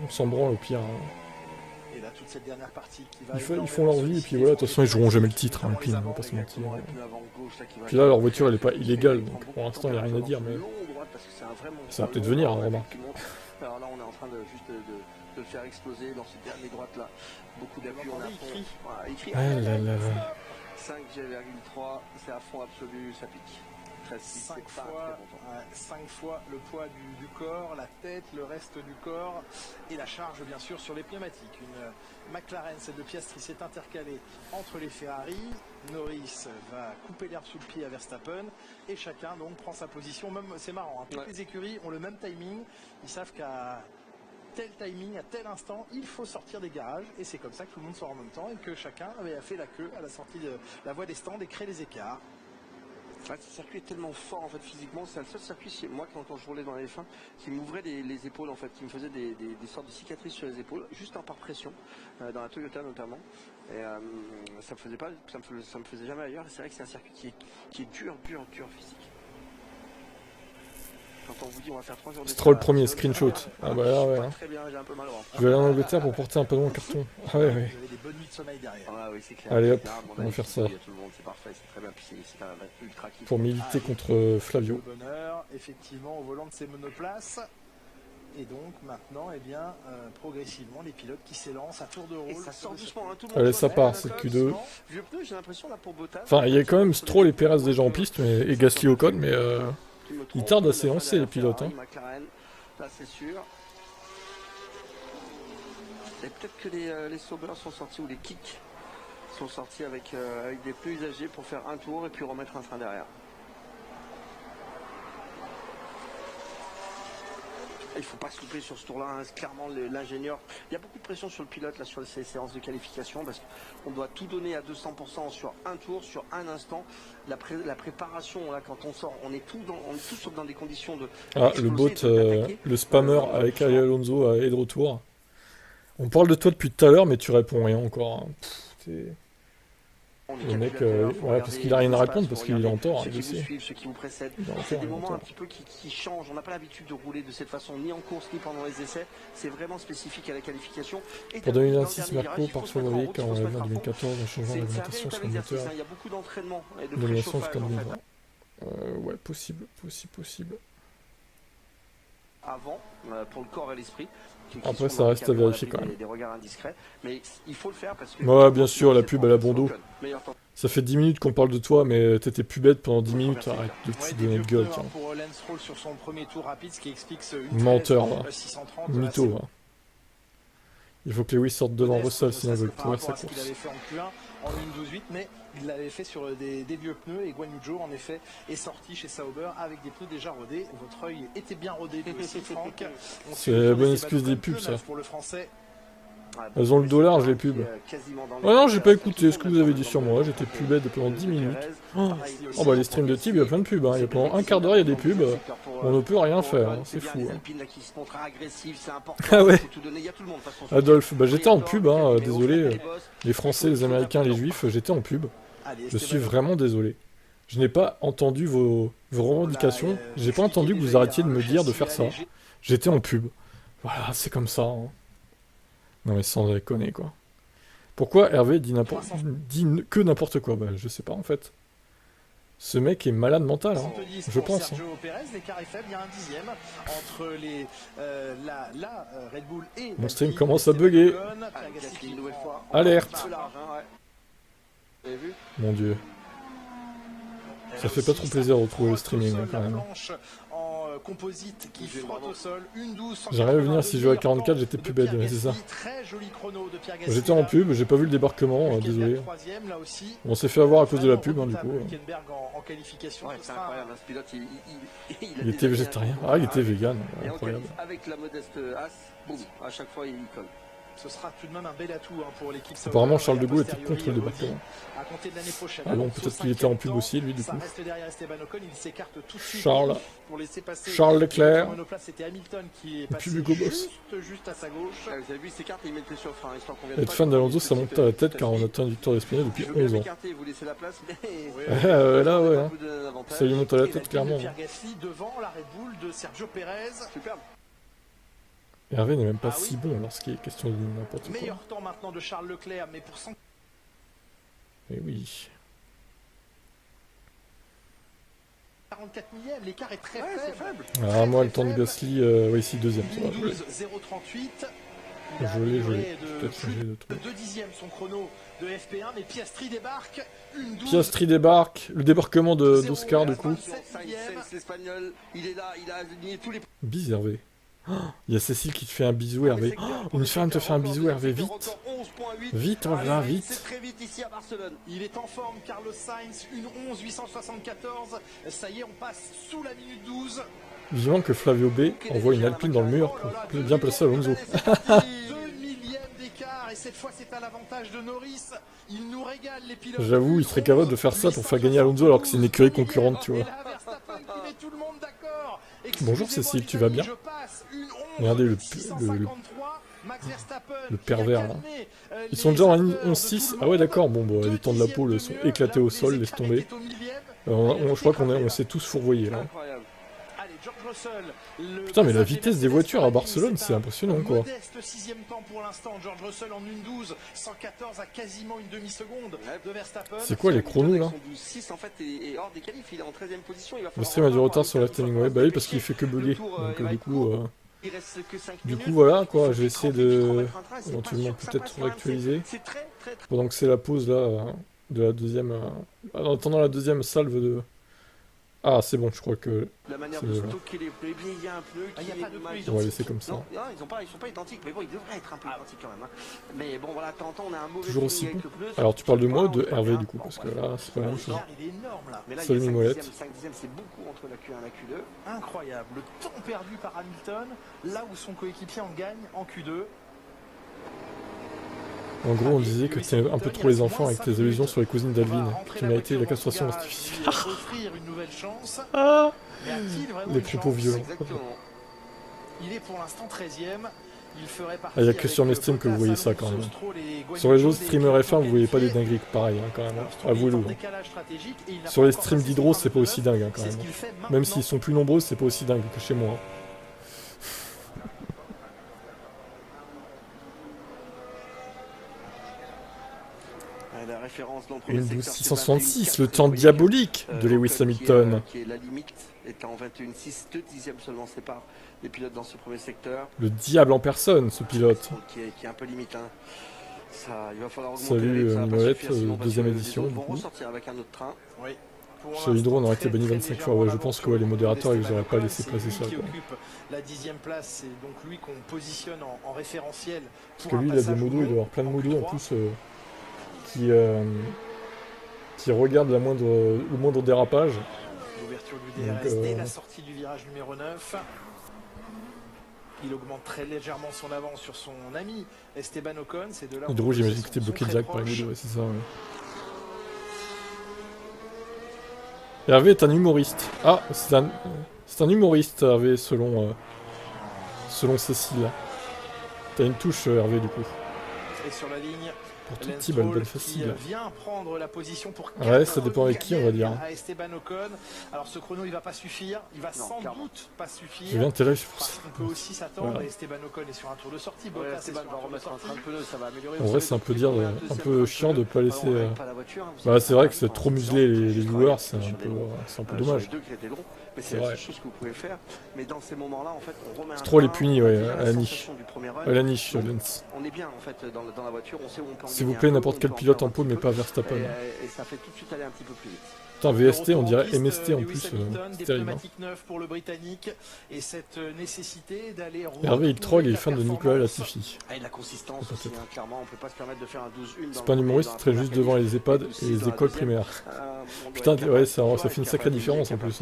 S2: On s'en branle au pire. Hein.
S5: là, toute cette dernière partie qui va
S2: Ils font leur vie, et puis voilà, de toute façon, ils joueront jamais le titre, hein, Alpine, on va pas se mentir. Puis là, leur voiture, elle est pas illégale, donc pour l'instant, il n'y a rien à dire, mais ça va peut-être venir, hein, remarque.
S4: Alors là, on est en train de juste de le faire exploser dans cette dernière droite là. Beaucoup d'appui, on a à fond. Voilà, écrit.
S2: Ah là là là.
S4: 5G,3, c'est à fond absolu, ça pique.
S5: 5 fois le poids du corps, la tête, le reste du corps et la charge bien sûr sur les pneumatiques. Une McLaren, cette de pièces qui s'est intercalée entre les Ferrari. Norris va couper l'herbe sous le pied à Verstappen et chacun donc prend sa position. Même c'est marrant, hein, toutes les écuries ont le même timing. Ils savent qu'à tel timing, à tel instant, il faut sortir des garages et c'est comme ça que tout le monde sort en même temps et que chacun avait fait la queue à la sortie de la voie des stands et crée les écarts.
S4: Ouais, ce circuit est tellement fort en fait physiquement, c'est le seul circuit, moi quand je roulais dans les F1, qui m'ouvrait les épaules en fait, qui me faisait des sortes de cicatrices sur les épaules, juste par pression, dans la Toyota notamment, et ça me faisait jamais ailleurs, et c'est vrai que c'est un circuit qui est dur physique. Quand on vous dit on va faire 3 jours de
S2: Stroll premier, screenshot. Ah bah là, ouais.
S4: Très bien, j'ai un peu mal au ventre.
S2: Je vais aller en Angleterre pour porter un panneau en carton. Ah ouais, ouais.
S5: Vous avez des bonnes nuits de sommeil derrière.
S4: Ah oui, c'est clair.
S2: Allez hop, on va faire ça.
S4: C'est parfait, c'est très bien, puis c'est un ultra kiff.
S2: Pour militer contre Flavio.
S5: Le bonheur, effectivement, au volant de ces monoplaces. Et donc maintenant, eh bien, progressivement, les pilotes qui s'élancent à tour de rôle.
S4: Et ça sort doucement, hein, tout le monde.
S2: Allez, ça part, c'est Q2.
S4: Vieux pneu, j'ai l'impression là pour Bottas.
S2: Enfin, il y a quand même Stroll et Perez déjà en piste, et Gasly au code, mais ils tardent à s'élancer les pilotes. Hein.
S4: McLaren, là c'est sûr. Et peut-être que les Sauber sont sortis, ou les Kicks sont sortis avec des pneus usagés pour faire un tour et puis remettre un frein derrière. Il ne faut pas se louper sur ce tour-là, hein. Clairement l'ingénieur, il y a beaucoup de pression sur le pilote là, sur ces séances de qualification parce qu'on doit tout donner à 200% sur un tour, sur un instant. La préparation, là, quand on sort, on est tous dans des conditions de...
S2: Ah, le bot, le spammer avec Ali Alonso est de retour. On parle de toi depuis tout à l'heure, mais tu réponds rien encore. Hein. Le mec, ouais, parce qu'il a rien à répondre, parce qu'il est en tort.
S4: Ceux qui vous suivent, ceux qui vous précèdent, c'est des moments un petit peu qui changent. On n'a pas l'habitude de rouler de cette façon, ni en course, ni pendant les essais. C'est vraiment spécifique à la qualification. Et
S2: pour 2026, Merco part favori, car on l'a vu en 2014 en changeant l'alimentation sur le moteur.
S4: Il y a beaucoup d'entraînement et de
S2: préchauffage
S4: en fait.
S2: Ouais, possible.
S4: Avant, pour le corps et l'esprit.
S2: Après, ça reste à vérifier quand même.
S4: Des regards indiscrets, mais il faut le faire parce que...
S2: Ouais, bien sûr, la pub à la Bondo. Ça fait 10 minutes qu'on parle de toi, mais t'étais pubette pendant 10 minutes. Arrête de te donner de gueule, tiens.
S5: Pour Lance Stroll sur son premier tour rapide, ce qui explique
S2: menteur, va. Mytho, va. Il faut que Lewis sorte devant Russell, sinon il veut pourrir sa course.
S5: Il avait fait en Q1 en 1.12.8, mais il l'avait fait sur des vieux pneus, et Guan Yu Zhou en effet est sorti chez Sauber avec des pneus déjà rodés. Votre œil était bien rodé, aussi, Franck.
S2: C'est la bonne excuse des pubs, ça.
S5: Pour le français.
S2: Elles ont le dollar, je les pubs. Ouais, non, j'ai pas écouté ce que vous avez dit sur moi, j'étais pubette pendant 10 minutes. Oh bah les streams de Tib, il y a plein de pubs, hein. Il y a pendant un quart d'heure, il y a des pubs. On ne peut rien faire, hein. C'est fou. Hein. Ah ouais. Adolphe, bah j'étais en pub, hein. Désolé. Les Français, les Américains, les Juifs, j'étais en pub. Je suis vraiment désolé. Je n'ai pas entendu vos revendications, j'ai pas entendu que vous arrêtiez de me dire de faire ça. J'étais en pub. Voilà, c'est comme ça, hein. Non mais sans déconner quoi. Pourquoi Hervé dit que n'importe quoi? Bah je sais pas en fait. Ce mec est malade mental, hein. Je pense.
S5: Sergio Pérez, l'écart est faible, il y a un dixième entre la Red Bull et...
S2: Mon stream commence à bugger. Alerte. Mon dieu. Ça fait pas trop plaisir de retrouver le streaming quand même.
S5: Composite qui frotte au sol, une 12.
S2: J'arrive à venir si je jouais à 44, j'étais plus bête, c'est ça. J'étais en pub, j'ai pas vu le débarquement, désolé. On s'est fait avoir à cause de la pub, hein, du coup. Il était végétarien. Ah, il était vegan, incroyable.
S4: Avec la modeste As, boum, à chaque fois il colle.
S5: Ce sera tout de même un bel atout pour l'équipe.
S2: Apparemment, Charles de Gaulle était contre le débarquement. Ah bon, peut-être qu'il était en pub aussi, lui, du coup. Charles Leclerc. Et puis Hugo Boss. Être fan d'Alonso, ça monte à la tête car on atteint une victoire d'Espagna depuis 11 ans. Là, ouais. Hein. Ça lui monte à la tête, clairement.
S5: Devant la Red Bull de Sergio Pérez.
S4: Superbe.
S2: Hervé n'est même pas si bon lorsqu'il est question de n'importe quoi.
S5: Meilleur temps maintenant de Charles Leclerc, mais pour 100...
S2: Et oui.
S5: 44 millième, l'écart est très faible.
S2: Alors moi, le temps de Gasly, oui, si, deuxième. Ça va,
S5: 12 038.
S2: je l'ai. Peut-être changer de truc.
S5: 2 dixièmes son chrono de FP1, mais Piastri débarque. Une 12.
S2: Piastri débarque. Le débarquement d'Oscar, du coup.
S4: C'est l'Espagnol, il est là, il a aligné tous les...
S2: Bise, Hervé. Oh, il y a Cécile qui te fait un bisou, Hervé. Oh, une femme te fait un bisou, Hervé, vite. Vite, oh là, vite.
S4: C'est très vite ici à Barcelone.
S5: Il est en forme, Carlos Sainz, une 11 874. Ça y est, on passe sous la minute 12.
S2: Vivant que Flavio B envoie une Alpine dans le mur pour bien placer Alonso.
S5: 2 millièmes d'écart, et cette fois c'est à l'avantage de Norris. Il nous régale les pilotes.
S2: J'avoue, il serait capable de faire ça pour faire gagner Alonso alors que c'est une écurie concurrente, tu vois.
S5: Et là, Verstappen qui met tout le monde d'accord.
S2: Bonjour Cécile, tu vas bien? Regardez le pervers là. Ils sont déjà en 11-6. Ah ouais d'accord, bon bah, les temps de la pole sont éclatés au sol, laisse tomber. Je crois qu'on s'est tous fourvoyés là. Putain mais la vitesse des voitures à Barcelone c'est impressionnant quoi.
S5: Modeste sixième temps pour l'instant, George Russell en 1-12, 114 à quasiment une demi-seconde de Verstappen.
S2: C'est quoi les chronos là?
S4: En fait, est hors des qualifs, il est en 13e position.
S2: Le stream a du retard sur la timing web, bah oui parce qu'il fait que bugger. Donc du coup voilà quoi, je vais essayer de éventuellement peut-être réactualiser. Pendant que c'est la pause là de la deuxième... En attendant la deuxième salve de... Ah c'est bon, je crois que...
S4: La manière de stocker les pneus, il y a un pneu qui est...
S2: On va laisser comme ça.
S4: Non, ils sont pas identiques, mais bon, ils devraient être un peu identiques quand même. Hein. Mais bon, voilà, t'entends, on a un mauvais...
S2: Toujours aussi bon. Alors tu parles de moi ou de Hervé du coup, parce que là c'est pas la même chose.
S5: Il est énorme là.
S4: Mais là,
S2: Salut
S4: il y a
S2: Mimolette.
S4: 5 dixièmes, c'est beaucoup entre la Q1 et la Q2.
S5: Incroyable, le temps perdu par Hamilton, là où son coéquipier en gagne en Q2.
S2: En gros, on disait que t'es un peu trop les enfants avec tes allusions sur les cousines d'Alvin, qui méritaient la castration artificielle. Ah, les propos violents.
S5: Il est pour l'instant 13e.
S2: Il n'y a que sur mes streams que vous voyez ça quand même. Sur les autres streamers F1, vous voyez pas des dingueries pareilles hein, quand même. Avouez-le. Sur les streams d'Hydro, c'est pas aussi dingue hein, quand même. Même s'ils sont plus nombreux, c'est pas aussi dingue que chez moi.
S4: La référence dans le
S2: Une 12.666, le temps diabolique de Lewis Hamilton.
S4: Qui est la limite, est en 21.6, 2 dixièmes seulement séparent les pilotes dans ce premier secteur.
S2: Le diable en personne, ce pilote.
S4: Qui est un peu limite. Hein. Ça, il va falloir augmenter.
S2: Salut Mimolette, deuxième édition.
S4: Ils vont ressortir avec un autre train.
S5: Oui.
S2: Sur Hydro, on aurait été banni 25 fois. Ouais, je pense que ouais, les modérateurs, ils n'auraient pas laissé passer ça. Quoi.
S5: La 10e place, c'est donc lui qu'on positionne en référentiel.
S2: Parce que lui, il a des modos, il doit avoir plein de modos en plus. Qui regarde le moindre dérapage.
S5: L'ouverture du DRS dès la sortie du virage numéro 9. Il augmente très légèrement son avance sur son ami Esteban Ocon. C'est de là.
S2: Hydro, j'imagine que t'es bloqué direct par les modos, ouais, c'est ça. Ouais. Hervé est un humoriste. Ah, c'est un humoriste, Hervé, selon Cécile. T'as une touche, Hervé, du coup.
S5: Et sur la ligne.
S2: Pour tout petit, bonne facile.
S5: Vient prendre la position pour
S2: ouais, ça dépend avec qui, on va dire.
S5: À Esteban Ocon. Alors ce chrono, il va pas suffire. Il va sans doute pas suffire.
S2: Je viens de t'élèver pour ça.
S5: On peut aussi s'attendre. Voilà. Esteban Ocon est sur un tour de sortie.
S4: Ouais, Esteban va remettre un train de pneu, ça va améliorer.
S2: En vrai, c'est un peu chiant de pas laisser. Bah, c'est vrai que c'est trop muselé les joueurs, c'est un peu dommage.
S4: Mais c'est la seule chose que vous pouvez faire. Mais dans ces moments-là, en fait, on remet un.
S2: C'est trop les punis, ouais, à la niche. À la niche, Lens.
S4: On est bien, en fait, dans la voiture, on sait où on peut.
S2: S'il vous plaît, n'importe quel pilote en pôle, mais pas Verstappen.
S4: Et ça fait tout de suite aller un petit peu plus vite.
S2: Putain, VST, on dirait MST en plus, c'est terrible.
S5: Pour le Britannique et cette nécessité d'aller.
S2: Hervé, il troll et il est fan de Nicolas Latifi.
S4: Et la consistance aussi, hein, clairement, on peut pas se permettre de faire un 12-1.
S2: C'est pas un humoriste, il traîne juste devant les EHPAD et les écoles primaires. Putain, ouais, ça fait une sacrée différence en plus.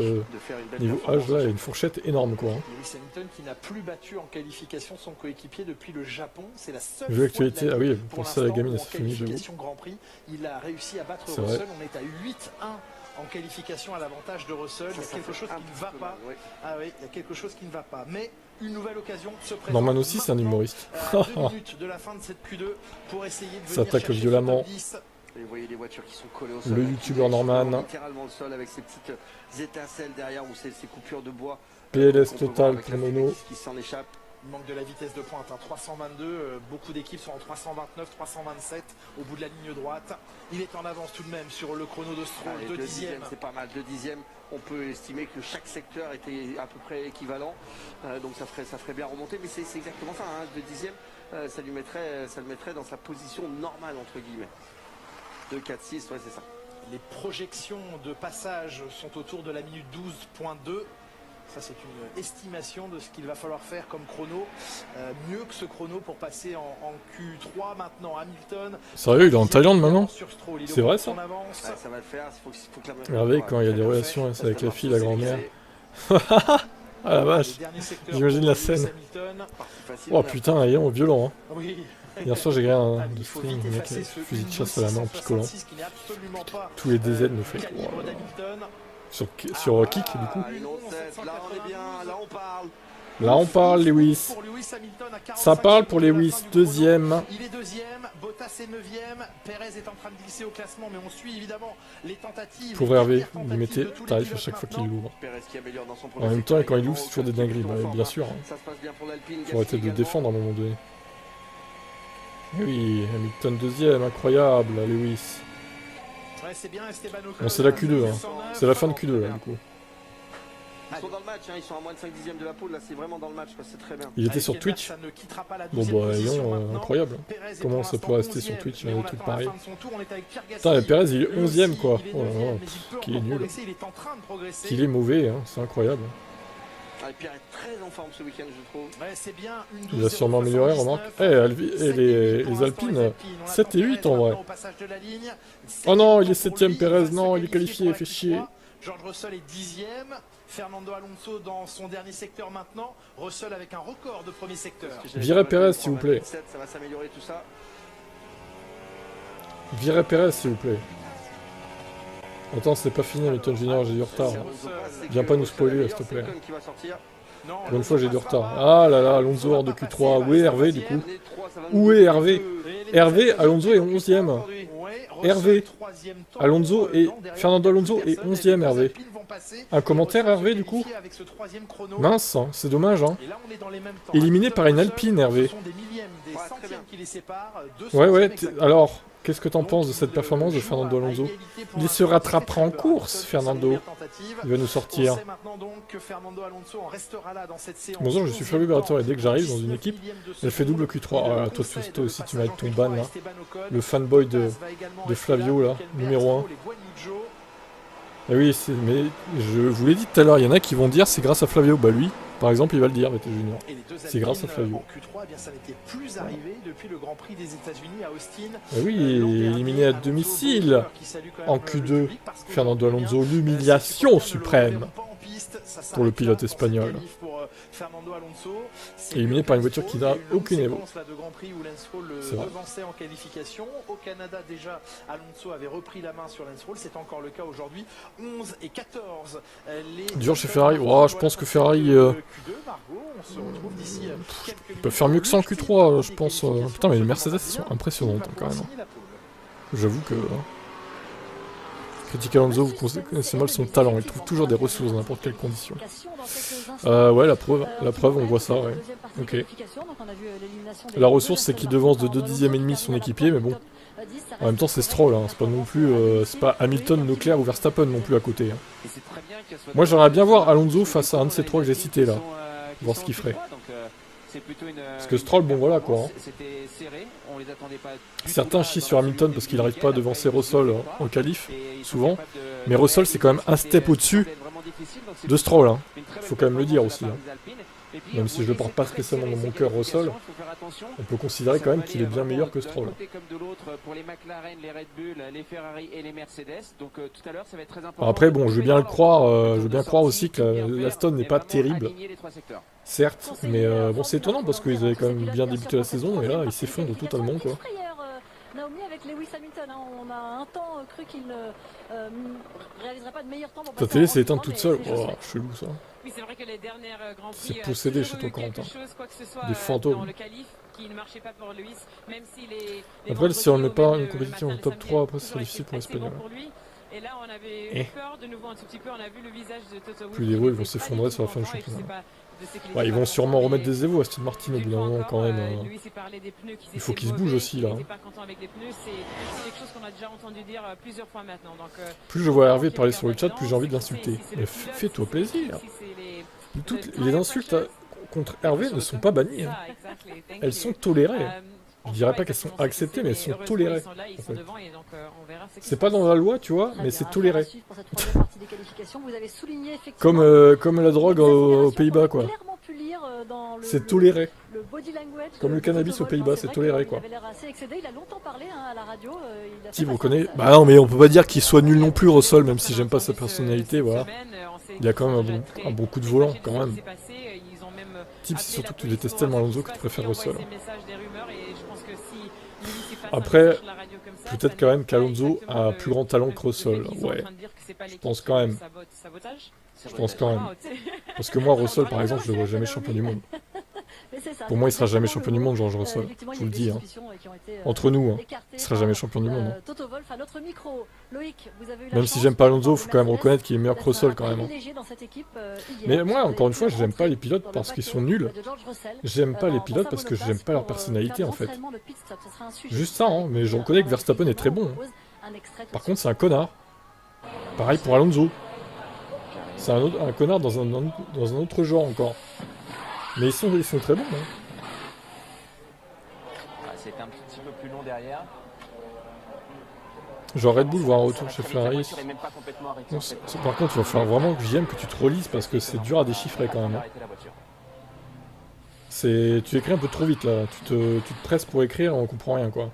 S2: Niveau âge, là, il y a une fourchette énorme, quoi.
S5: Lewis Hamilton qui n'a plus battu en qualification son coéquipier depuis le Japon, c'est la seule
S2: fois. L'actualité, ah oui, pour ça, la gamine, elle s'est finie de
S5: Grand Prix, il a réussi à battre Russell, on est à 8-1. En qualification à l'avantage de Russell, il y a quelque chose qui ne va pas. Ah oui, il y a quelque chose qui ne va pas. Mais une nouvelle occasion se présente.
S2: Norman aussi, c'est un humoriste.
S5: 2 minutes de la fin de cette Q2 pour essayer de venir
S2: s'attaque violemment.
S4: Et vous voyez les voitures qui sont collées au sol.
S2: Le youtubeur Norman.
S4: Littéralement le sol avec ces petites étincelles derrière ou ces coupures de bois.
S2: PLS total pour Nono.
S4: Qui s'en échappe.
S5: Il manque de la vitesse de pointe, hein. 322, beaucoup d'équipes sont en 329, 327 au bout de la ligne droite. Il est en avance tout de même sur le chrono de Stroll, 2 dixièmes.
S4: C'est pas mal, 2 dixièmes. On peut estimer que chaque secteur était à peu près équivalent, donc ça ferait bien remonter, mais c'est exactement ça, hein. 2 dixièmes, ça le mettrait dans sa position normale, entre guillemets. 2, 4, 6, ouais, c'est ça.
S5: Les projections de passage sont autour de la minute 12.2. Ça, c'est une estimation de ce qu'il va falloir faire comme chrono. Mieux que ce chrono pour passer en Q3 maintenant. Hamilton.
S2: Sérieux, il est en Thaïlande maintenant? C'est vrai ça?
S4: Ouais, ça va le faire. Faut que
S2: Regardez quand il y a des relations avec la fille, la grand-mère. Ah la vache, j'imagine la scène. Oh putain, il est violent. Hein. Hier soir j'ai regardé un de stream, le mec avec fusil de chasse à la main en picolant. Tous les DZ me fait. Sur Kick du coup.
S4: Là on est bien, là on parle.
S2: Là on parle Lewis. Ça parle pour Lewis, deuxième.
S5: Il est deuxième, Bottas est neuvième, Perez est en train de glisser au classement, mais on suit évidemment les tentatives.
S2: Pour Hervé, il mettait tarif à chaque fois qu'il l'ouvre. En même temps, quand il ouvre, c'est toujours des dingueries, bah, bien sûr. Faut arrêter de défendre à un moment donné. Et oui, Hamilton deuxième, incroyable, Lewis. Bon, c'est la Q2, hein. C'est la fin de Q2 là, du coup.
S4: Ils sont dans le match, hein. Ils sont à moins de 5 dixièmes de la pole, là c'est vraiment dans le match, c'est très bien.
S2: Il était sur Twitch. Bon bah Lyon, incroyable. Comment ça peut rester sur Twitch, il y a des trucs pareils. Putain, mais Perez il est 11ème quoi. Oh là là, qu'il est nul. Qu'il est mauvais, hein. C'est incroyable.
S4: Pierre est très en forme ce week-end, je trouve.
S2: Il a sûrement amélioré, remarque. Les Alpines, 7 et 8 en vrai. Oh non, il est 7ème Perez, non, il est qualifié, fait chier.
S5: George Russell est 10ème. Fernando Alonso dans son dernier secteur maintenant. Russell avec un record de premier secteur.
S2: Virez Perez s'il vous plaît.
S4: Ça va s'améliorer tout ça.
S2: Virez Perez s'il vous plaît. Attends, c'est pas fini Hamilton Junior, j'ai du retard. Viens pas nous spoiler s'il te plaît. Pour une fois j'ai du retard. Ah là là, Alonso hors de Q3. Où est Hervé du coup? Où est Hervé? Hervé, Alonso est 11ème. Hervé, Alonso et Fernando Alonso est 11ème Hervé. Un commentaire Hervé du coup? Mince, hein, c'est dommage hein. Éliminé par une Alpine Hervé. Ouais, alors, qu'est-ce que t'en penses de cette performance de Fernando Alonso? Il se rattrapera en course, Fernando. Il va nous sortir. Bonjour, je suis Fabio Berrator et dès que j'arrive dans une équipe, elle fait double Q3. Oh là, toi aussi tu m'as avec ton ban là. Le fanboy de Flavio là, numéro 1. Et oui, mais je vous l'ai dit tout à l'heure, il y en a qui vont dire c'est grâce à Flavio. Bah lui, par exemple, il va le dire, VT Junior. C'est grâce à Flavio. Et oui, il est éliminé à domicile en Q2. Fernando Alonso, l'humiliation suprême pour le pilote espagnol. Éliminé par une voiture qui n'a aucune évo. C'est vrai.
S5: En qualification. Au Canada, déjà, Alonso avait repris la main sur Lance Stroll. C'est encore le cas aujourd'hui. 11 et 14.
S2: Dur chez Ferrari. Oh, je pense que Ferrari peut faire mieux que ça en Q3, je pense. Putain, mais les Mercedes sont impressionnantes hein, quand même. J'avoue que... Critique Alonso, vous connaissez mal son talent, il trouve toujours des ressources dans n'importe quelle condition. Ouais, la preuve, on voit ça, ouais. Ok. La ressource, c'est qu'il devance de 2 dixièmes et demi son équipier, mais bon. En même temps, c'est Stroll, hein. C'est pas non plus... c'est pas Hamilton, Leclerc ou Verstappen non plus à côté. Hein. Moi, j'aimerais bien voir Alonso face à un de ces trois que j'ai cités, là. Voir ce qu'il ferait. Parce que Stroll, bon voilà quoi. Hein. Certains chient sur Hamilton parce qu'il n'arrive pas à devancer Russell en qualif, souvent. Mais Russell c'est quand même un step au-dessus de Stroll. Hein. Faut quand même le dire aussi. Hein. Même si je le porte pas spécialement dans mon cœur Russell, on peut considérer quand même qu'il est bien meilleur que Stroll. Alors après bon, je veux bien le croire, je veux bien croire aussi que l'Aston n'est pas terrible. Certes, mais bon c'est étonnant parce qu'ils avaient quand même bien débuté la saison et là ils s'effondrent totalement quoi.
S7: Naomi avec Lewis Hamilton, hein. On a un temps cru qu'il ne réaliserait pas de meilleur temps.
S2: Ta télé s'est éteinte toute seule, oh chelou ça.
S9: Oui, c'est vrai que les dernières Grands Prix,
S2: c'est possédé chez toi Corentin. Des fantômes. Après si on met pas une compétition en top 3, après c'est difficile pour l'Espagnol.
S9: Et là, on avait eu peur de nouveau un tout petit peu, on a vu le visage de Toto Wolff.
S2: Plus les voix ils vont s'effondrer sur la fin du championnat. Ouais, ils vont sûrement remettre des évos à Aston Martin au bout d'un moment quand même. Il faut qu'ils se bougent aussi là. Plus je vois Hervé parler sur le chat, plus j'ai envie de l'insulter. Mais fais-toi plaisir. Les insultes contre Hervé ne sont pas bannies. Hein. Elles sont tolérées. Je dirais pas qu'elles sont acceptées, mais elles sont tolérées. En fait. C'est pas dans la loi, tu vois, mais c'est toléré. Comme la drogue aux Pays-Bas, quoi. C'est toléré. Comme le cannabis aux Pays-Bas, c'est toléré, quoi. Qui vous connaît? Bah non, mais on peut pas dire qu'il soit nul non plus, Russell, même si j'aime pas sa personnalité, voilà. Il a quand même un bon coup de volant, quand même. Type, c'est surtout que tu détestes tellement Alonso que tu préfères Russell. Après, peut-être quand même qu'Alonso a un plus grand talent que Russell. Ouais, je pense quand même. Je pense quand même. Parce que moi, Russell, par exemple, je le vois jamais champion du monde. Pour moi, il sera jamais champion du monde, George Russell. Je vous le dis. Hein. Entre nous, hein. Il sera jamais champion du monde. Hein. Même si j'aime pas Alonso, il faut quand même reconnaître qu'il est meilleur que Russell quand même. Hein. Mais moi, encore une fois, j'aime pas les pilotes parce qu'ils sont nuls. J'aime pas les pilotes parce que j'aime pas leur personnalité en fait. Juste ça, hein. Mais je reconnais que Verstappen est très bon. Hein. Par contre, c'est un connard. Pareil pour Alonso. C'est un connard dans un autre genre encore. Mais ils sont très bons. Hein.
S8: C'était un petit peu plus long derrière.
S2: Genre Red Bull voit un retour chez Ferrari. Par contre, il va falloir vraiment que j'aime que tu te relises parce que c'est dur à déchiffrer quand même. Hein. Tu écris un peu trop vite là. Tu te presses pour écrire, on comprend rien quoi.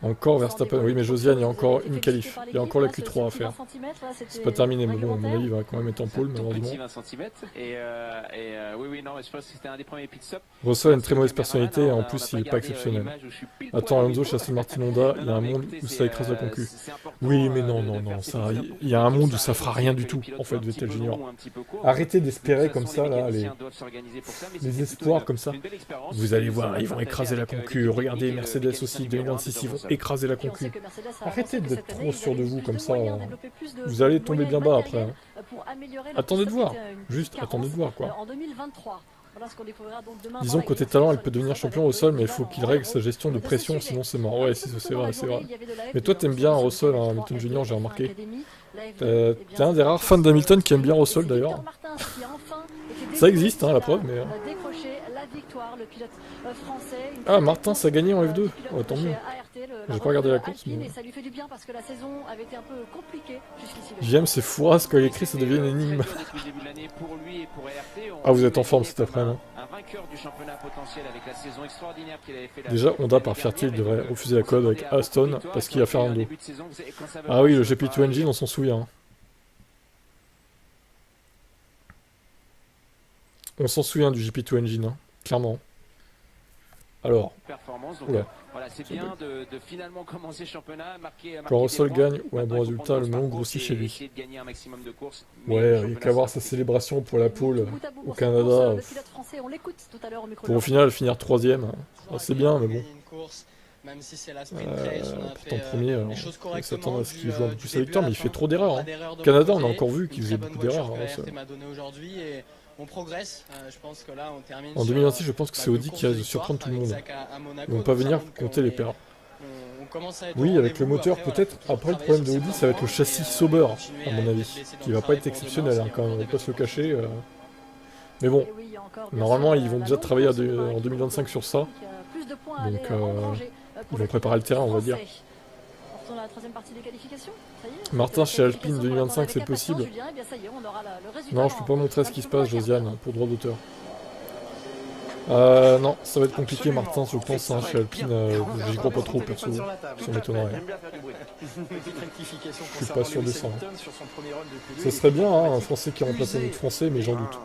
S2: Encore Verstappen, oui mais Josiane, il y a encore une qualif, il y a encore la Q3 à faire. C'est pas terminé, mais bon, à mon avis, il va quand même être en pôle, malheureusement. Russell a une très mauvaise personnalité et en plus, il est pas exceptionnel. Attends, Alonso, chez Aston Martin Honda, il y a un monde où ça écrase la concu. Oui, mais non, il y a un monde où ça fera rien du tout, en fait, Vettel Junior. Arrêtez d'espérer comme ça, là, les espoirs comme ça. Vous allez voir, ils vont écraser la concu. Regardez, Mercedes aussi, 2026, ils vont écraser la concu. Arrêtez d'être trop sûr de vous comme ça. Vous allez tomber bien bas après. Hein. Attendez de voir. Juste attendez de voir quoi. Disons côté talent, elle peut devenir champion au sol, mais il faut qu'il règle sa gestion de pression, sinon c'est mort. Ouais, c'est vrai, c'est vrai. Mais toi t'aimes bien Russell, hein, Hamilton Junior, j'ai remarqué. T'es un des rares fans d'Hamilton qui aime bien Russell d'ailleurs. Ça existe, hein, la preuve, mais... Ah, Martin, ça a gagné en F2. Oh, tant mieux. J'ai pas regardé la course, mais... JM, c'est fouras quand il écrit, ça devient une énigme. Ah, vous êtes en forme cet après-midi. Déjà, Honda, par fierté, il devrait refuser la code avec Aston parce qu'il a Fernando. Ah oui, le GP2 Engine, on s'en souvient. On s'en souvient du GP2 Engine, hein, clairement. Alors,
S8: voilà, c'est bien de finalement commencer le championnat,
S2: quand Russell gagne ou un bon résultat, le monde grossit chez lui. Ouais, il n'y a qu'à voir sa célébration pour la pole au Canada. Pour au final finir 3ème, c'est bien, mais bon. Pourtant premier, on s'attend à ce qu'il joue un peu plus sa victoire, mais il fait trop d'erreurs. Hein. Canada, on a encore vu qu'il faisait beaucoup d'erreurs.
S10: On progresse, je pense que là on termine.
S2: En 2026, je pense que c'est Audi qui risque de surprendre tout le monde. Ils vont pas venir compter les paires. Oui, avec le moteur peut-être. Après, le problème de Audi, ça va être le châssis Sauber, à mon avis, qui va pas être exceptionnel, hein, quand même, on va pas se le cacher. Mais bon, normalement, ils vont déjà travailler en 2025 sur ça. Donc, ils vont préparer le terrain, on va dire. Martin chez Alpine 2025, c'est possible. Non, je peux pas montrer ce qui se passe, Josiane, pour droit d'auteur. Non, ça va être compliqué, Martin, je pense, hein, chez Alpine, j'y crois pas trop, perso, ça m'étonnerait. Je suis pas sûr de ça. Ça serait bien, hein, un Français qui remplace un autre Français, mais j'en doute.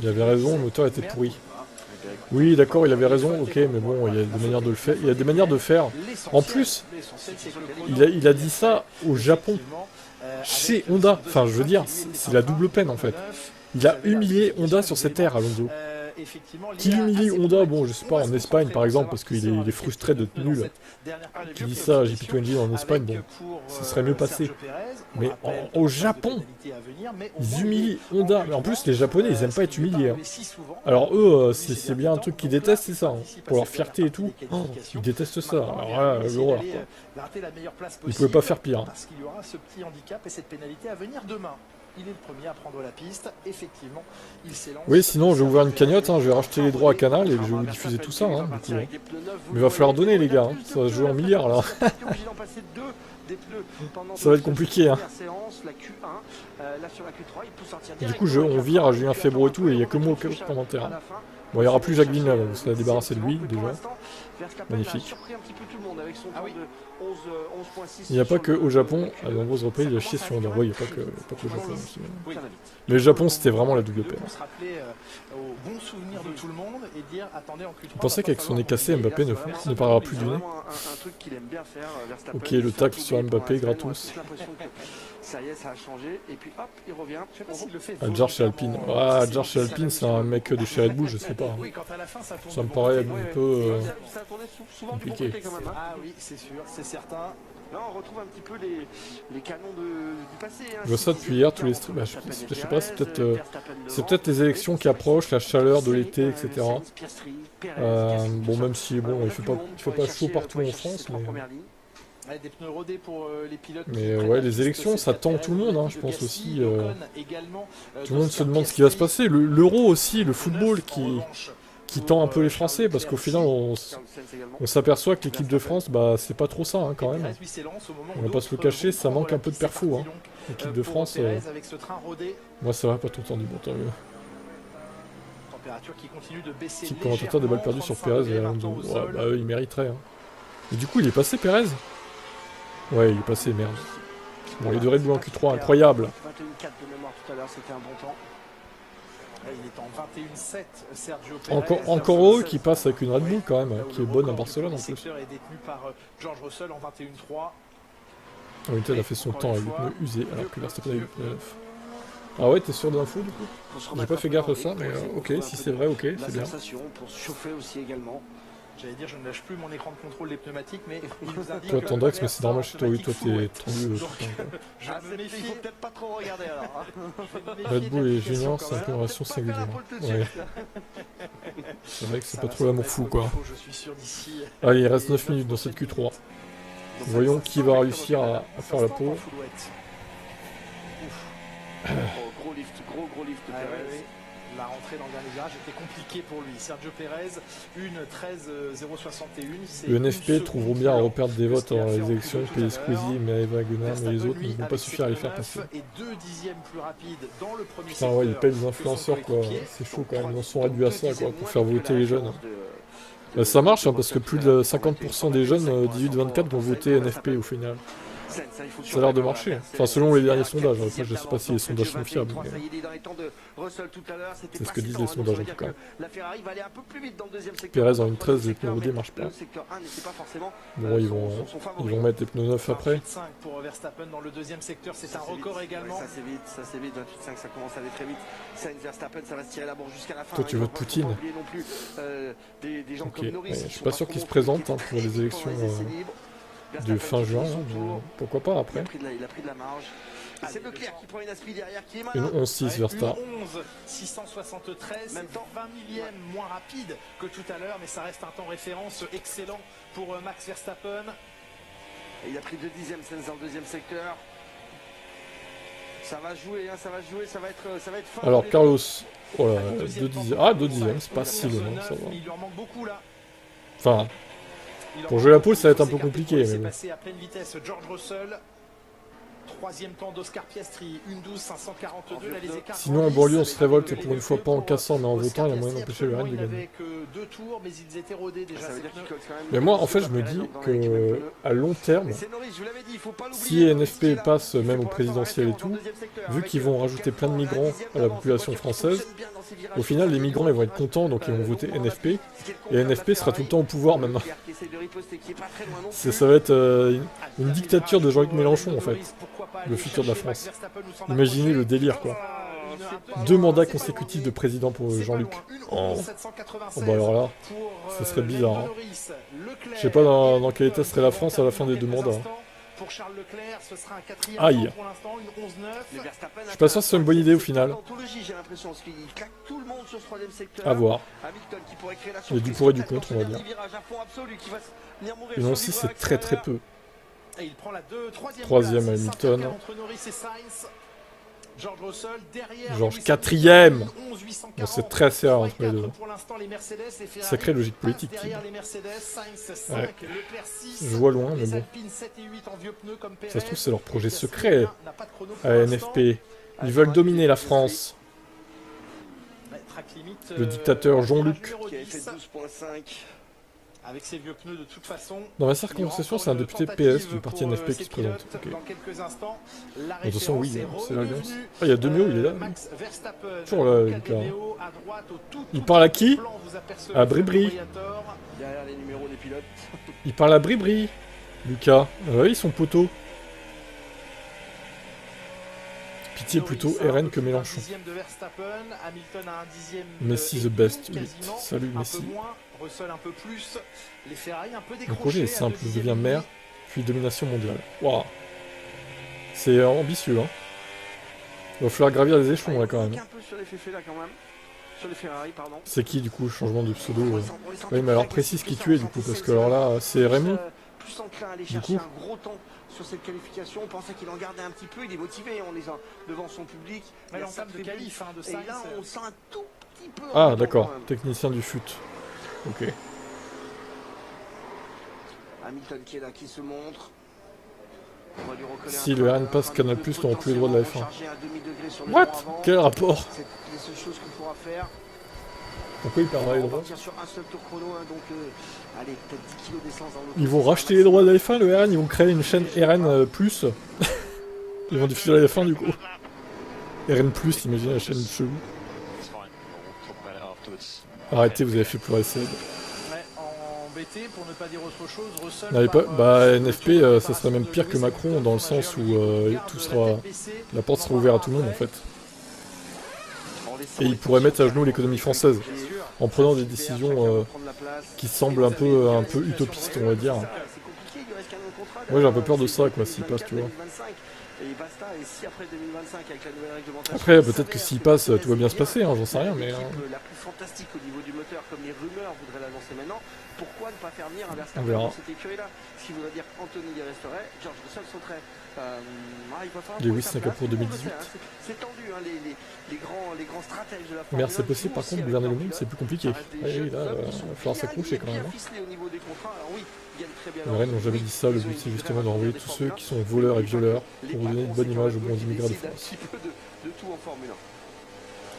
S2: Il avait raison, le moteur était pourri. Oui, d'accord, il avait raison, ok, mais bon, il y a des manières de le faire. Il y a des manières de faire. En plus, il a dit ça au Japon, chez Honda. Enfin, je veux dire, c'est la double peine, en fait. Il a humilié Honda sur cette aire, Alonso.
S5: effectivement...
S2: Qui humilie Honda, bon je sais pas, en Espagne par exemple, parce qu'il est frustré d'être nul. Qui dit ça à GP20 en Espagne, bon, ça serait mieux passé. Mais au Japon, ils humilient Honda. Mais en plus, les Japonais, ils aiment pas être humiliés. Hein. Alors eux, c'est bien un truc qu'ils détestent, c'est ça. Hein. Pour leur fierté et tout, ils détestent ça. Alors là, l'horreur. Ils pouvaient pas faire pire. Hein.
S5: Parce qu'il y aura ce petit handicap et cette pénalité à venir demain. Il est le premier à prendre la piste, effectivement, il s'élance.
S2: Oui, sinon je vais ouvrir une cagnotte, hein, je vais racheter les droits à Canal et je vais vous diffuser tout ça, hein, du coup, hein. Mais il va falloir donner les gars, hein. Ça va se jouer en milliards là. Ça va être compliqué, hein. Du coup, on vire à Julien Febvre et tout, et il n'y a que moi au commentaire. Hein. Bon, il n'y aura plus Jacques Villeneuve, vous serez débarrassé de lui déjà. Magnifique. Il n'y a pas que au Japon, à de nombreuses reprises, il a chié sur Honda. Oui, il n'y a pas que au Japon aussi. Mais le Japon, c'était vraiment la double paire. Je pensais qu'avec son nez cassé, Mbappé ne parlera plus du nez. Ok, le tacle sur Mbappé, gratos.
S3: Ça y est, ça a changé, et puis hop, il revient.
S2: Adjar chez Alpine. Ah, Adjar chez Alpine, c'est un mec de chez Red Bull, je sais pas. Ça me paraît un peu compliqué.
S5: Ah oui, c'est sûr, c'est certain.
S3: Là, on retrouve un petit peu les canons du passé. Hein.
S2: Je vois ça depuis hier, tous les streams. Bah, je sais pas, c'est peut-être les élections qui approchent, la chaleur de l'été, etc. Bon, même si bon, il fait pas chaud partout en France, mais...
S5: Des pneus rodés pour les pilotes.
S2: Mais ouais, les élections, ça tend tout le monde, hein, je pense aussi. Tout le monde se demande ce qui va se passer. L'euro aussi, le football qui tend un peu les Français, parce qu'au final, on s'aperçoit que l'équipe de France, bah, c'est pas trop ça, hein, quand même. On va pas se le cacher, ça manque un peu de perfo. Hein. L'équipe de France, moi, ça va pas tout le temps du bon temps. Petit commentateur des balles perdues sur Pérez et Alonso. Ouais, bah, eux, ils mériteraient. Hein. Et du coup, il est passé, Pérez? Ouais, il est passé, merde. Bon, les deux Red Bull en Q3, incroyable.
S3: 21,4 de mémoire tout à l'heure, c'était un bon temps.
S5: Il est en 21,7, Sergio Pérez.
S2: Encore eux qui passe avec une Red Bull quand même, qui est bonne à Barcelone en plus.
S5: Le secteur est détenu par George Russell en 21,3.
S2: Hamilton a fait son temps avec des pneus usés, alors que Verstappen a eu des pneus neufs. Ah ouais, t'es sûr d'info du coup? J'ai pas fait gaffe à ça, mais ok, si c'est vrai, ok, c'est bien.
S3: Pour se chauffer aussi également.
S5: J'allais dire, je ne lâche plus mon écran de contrôle des pneumatiques, mais il nous indique...
S2: Toi, Tendax, mais c'est normal chez toi, oui, toi, t'es tendu.
S3: Il faut peut-être pas trop regarder alors.
S2: Red Bull et Junior, c'est un peu une relation singulière. Ouais. C'est vrai que c'est pas trop l'amour fou, quoi. Allez, il reste 9 minutes dans cette Q3. Voyons qui va réussir à faire la peau.
S3: Gros lift de Pérez.
S5: La rentrée dans le dernier virage était compliquée pour lui. Sergio Pérez, une 13,061.
S2: Le NFP trouveront bien à reperdre des votes dans les élections. Pays Squeezie, Maeva Gunnar, mais les autres ne vont pas suffire à les faire passer. Putain, ouais, ils payent les influenceurs, quoi. C'est chaud quand même. Ils en sont réduits à ça, quoi, pour faire voter les jeunes. Ça marche, hein, parce que plus de 50% des jeunes 18-24 vont voter NFP au final. Ça a l'air de marcher. Enfin, selon les derniers sondages. Après, je sais pas si les sondages sont fiables. C'est ce que disent les sondages en tout cas. Pérez en une 13, les pneus rodés marchent pas. Bon, ils vont mettre des pneus neufs après.
S5: Pour Verstappen dans le deuxième secteur, c'est un record également.
S3: Ça c'est vite, 28,5, ça commence à aller très vite. Sainz, Verstappen, ça va se tirer la bourre jusqu'à la fin.
S2: Toi, tu votes Poutine.
S3: Ok,
S2: je suis pas sûr qu'il se présente hein, pour les élections de fin juin, pourquoi pas après.
S3: Il a pris de la marge. C'est Leclerc qui prend une aspi derrière qui est
S2: Une
S3: malin.
S2: 11-6 Verstappen.
S5: 673, même temps 20 millièmes moins rapide que tout à l'heure, mais ça reste un temps référence excellent pour Max Verstappen.
S3: Et il a pris 2 dixièmes Sainz dans le deuxième secteur. Ça va jouer, hein, ça va être fin.
S2: Alors Carlos, voilà, 2 dixièmes. Ah, 2 dixièmes, c'est pas si loin, ça va.
S5: Il lui en manque beaucoup là.
S2: Enfin, pour jouer la pole, ça va être un peu compliqué. Mais bon.
S5: Passé à pleine vitesse George Russell. Troisième temps d'Oscar Piastri, 1:12,542. Là, les écarts.
S2: Sinon, en banlieue, on se révolte pour une fois pas en cassant, mais en votant, il y a moyen d'empêcher le Rennes de gagner. Mais moi, en fait, je me dis que à long terme, si NFP passe même au présidentiel et tout, vu qu'ils vont rajouter plein de migrants à la population française, au final, les migrants ils vont être contents, donc ils vont voter NFP, et NFP sera tout le temps au pouvoir maintenant. Ça va être une dictature de Jean-Luc Mélenchon en fait, le futur de la France. Imaginez le délire quoi. 2 mandats consécutifs de président pour Jean-Luc. Oh. Oh bah alors là, ça serait bizarre. Hein. Je sais pas dans quel état serait la France à la fin des 2 mandats.
S5: Pour Charles Leclerc, ce sera un 4e
S2: Aïe.
S5: pour l'instant, une 11-9.
S2: Je suis pas sûr que ce soit une bonne idée au final.
S3: J'ai l'impression qu'il claque tout le monde sur ce 3e secteur.
S2: À voir.
S3: Hamilton qui pourrait créer la
S2: Il y a du pour et du contre, on va dire. Et non, aussi c'est très très peu.
S5: Et il prend la
S2: 3e Hamilton.
S5: entre Norris et Sainz. George Russell derrière.
S2: George 4e. Bon, c'est très serré entre les deux.
S5: Pour l'instant, les Mercedes, les Ferrari,
S2: Sacrée logique politique.
S5: derrière les Mercedes, Sainz 5,
S2: Ouais.
S5: Leclerc 6.
S2: Je vois loin, mais
S5: les
S2: bon.
S5: Alpines 7 et 8 en vieux pneus comme Perez.
S2: Ça se trouve, c'est leur projet secret
S5: n'a pas de chrono
S2: à
S5: pour l'instant.
S2: NFP. Ils veulent dominer la France.
S5: Ouais, track limite,
S2: Le dictateur Jean-Luc.
S5: numéro
S3: Qui avait fait
S5: 10.
S3: 12.5.
S5: Avec ses vieux pneus de toute façon.
S2: Dans ma circonscription, c'est un député PS du parti NFP qui se présente. Ok.
S5: Dans quelques instants, la
S2: De toute façon, oui,
S5: référence
S2: c'est
S5: est
S2: l'alliance.
S5: redevenue,
S2: Ah, il y a Demio, il est là.
S5: Max Verstappen,
S2: Toujours là,
S5: Luca
S2: Lucas.
S5: Demeo, à droite, au
S2: Il parle à qui?
S5: plan, vous apercevez
S2: À Bribri.
S5: Briator.
S3: Derrière les numéros des pilotes.
S2: Il parle à Bribri. Lucas. Ah oui, son poteau. Pitié plutôt
S5: Norris,
S2: RN
S5: un
S2: que
S5: peu plus d'un
S2: Mélenchon.
S5: dixième de Verstappen, Hamilton a un dixième
S2: Messi
S5: et
S2: the best.
S5: demi,
S2: 8.
S5: quasiment.
S2: Salut
S5: Un
S2: Messi.
S5: peu moins, Russell un peu plus, les Ferrari un peu
S2: Le
S5: décrochés.
S2: projet est
S5: à
S2: simple,
S5: deux
S2: je
S5: dixièmes
S2: deviens
S5: et
S2: maire,
S5: demi.
S2: puis domination mondiale. Waouh. C'est ambitieux, hein. Il va falloir gravir les échelons, là, quand même.
S3: Un peu sur les Féfés, là, quand même. Sur les Ferrari, pardon.
S2: C'est qui, du coup, le changement de pseudo
S3: On les sent
S2: Oui, mais alors précise qui tu es, du coup, parce que alors là, c'est Rémi.
S3: Plus enclin à aller
S2: Du
S3: chercher
S2: coup.
S3: un gros temps sur cette qualification. On pensait qu'il en gardait un petit peu. Il est motivé, on les a devant son public.
S5: Mais
S3: Il y a
S5: l'entame
S3: ça
S5: de
S3: qui fait
S5: qualif hein, de
S3: Et
S5: Sainz.
S3: là, on sent un tout petit peu. en
S2: Ah,
S3: avant,
S2: d'accord.
S3: quand même.
S2: Technicien du fut. Ok.
S3: Hamilton qui est là, qui se montre. On va lui recoller
S2: Si
S3: un
S2: le
S3: peu,
S2: RN passe
S3: un
S2: Canal+,
S3: peu de
S2: n'auront plus le droit de la F1.
S3: recharger à demi-degré sur le
S2: What?
S3: droit avant.
S2: Quel rapport?
S3: C'est les seules choses qu'on pourra faire.
S2: Pourquoi ils perdent les
S3: On
S2: droits?
S3: va sur un seul tour chrono, hein, donc allez, peut-être 10 kilos d'essence dans le
S2: Ils vont racheter les droits de la F1, le RN, ils vont créer une chaîne RN+. Ils vont diffuser la F1 du coup. RN+, imaginez la chaîne chelou. Arrêtez, vous avez fait pleurer Ced.
S5: Ouais, embêté pour ne pas dire autre chose. Russell
S2: N'allez pas,
S5: par,
S2: bah
S5: sur
S2: NFP,
S5: le tour,
S2: ça serait même
S5: de
S2: pire que
S5: Lewis
S2: Macron
S5: Hamilton,
S2: dans le sens où
S5: garde
S2: tout
S5: la
S2: sera,
S5: tête baissée.
S2: la porte
S5: On
S2: sera
S5: en
S2: ouverte à
S5: parlera
S2: tout le monde en
S5: après.
S2: fait. Et il pourrait mettre à genoux l'économie française en prenant des décisions qui semblent un peu utopistes, on va dire. Moi j'ai un peu peur de ça quoi, s'il passe, tu vois. Après, peut-être que s'il passe, tout va bien se passer, hein, j'en sais rien, mais.
S3: La plus fantastique au niveau du moteur, comme les rumeurs voudraient l'annoncer maintenant, pourquoi ne pas faire venir un Verstappen
S2: On verra.
S3: dans cette écurie-là? Ce qui voudrait dire qu'Anthony y resterait, George Russell sauterait. Il va falloir
S2: Lewis
S3: trouver sa
S2: Singapour
S3: place. Tout le monde
S2: 2018.
S3: le sait, hein, c'est tendu, hein, les grands stratèges de la Formule
S2: Merde, c'est
S3: 1
S2: possible,
S3: jouent
S2: par
S3: aussi
S2: contre,
S3: avec
S2: gouverner le
S3: leurs
S2: monde, c'est plus compliqué.
S3: pilotes. Ça reste des
S2: Oui,
S3: jeunes
S2: là,
S3: hommes
S2: il
S3: qui sont
S2: va falloir
S3: bien
S2: s'accrocher quand
S3: bien
S2: même.
S3: ficelés au niveau des contrats. Alors oui, ils gagnent très bien
S2: Les
S3: leur
S2: Rennes n'ont jamais
S3: vie.
S2: dit ça, le
S3: Ils ont
S2: but
S3: une
S2: c'est
S3: vraie
S2: justement d'envoyer tous
S3: aventure
S2: ceux
S3: des
S2: qui
S3: Formule
S2: sont voleurs et violeurs
S3: Les
S2: pour donner une
S3: patrons,
S2: bonne
S3: c'est
S2: image aux
S3: quand
S2: bons
S3: même
S2: immigrés de
S3: décident un
S2: France.
S3: petit peu de tout en Formule 1.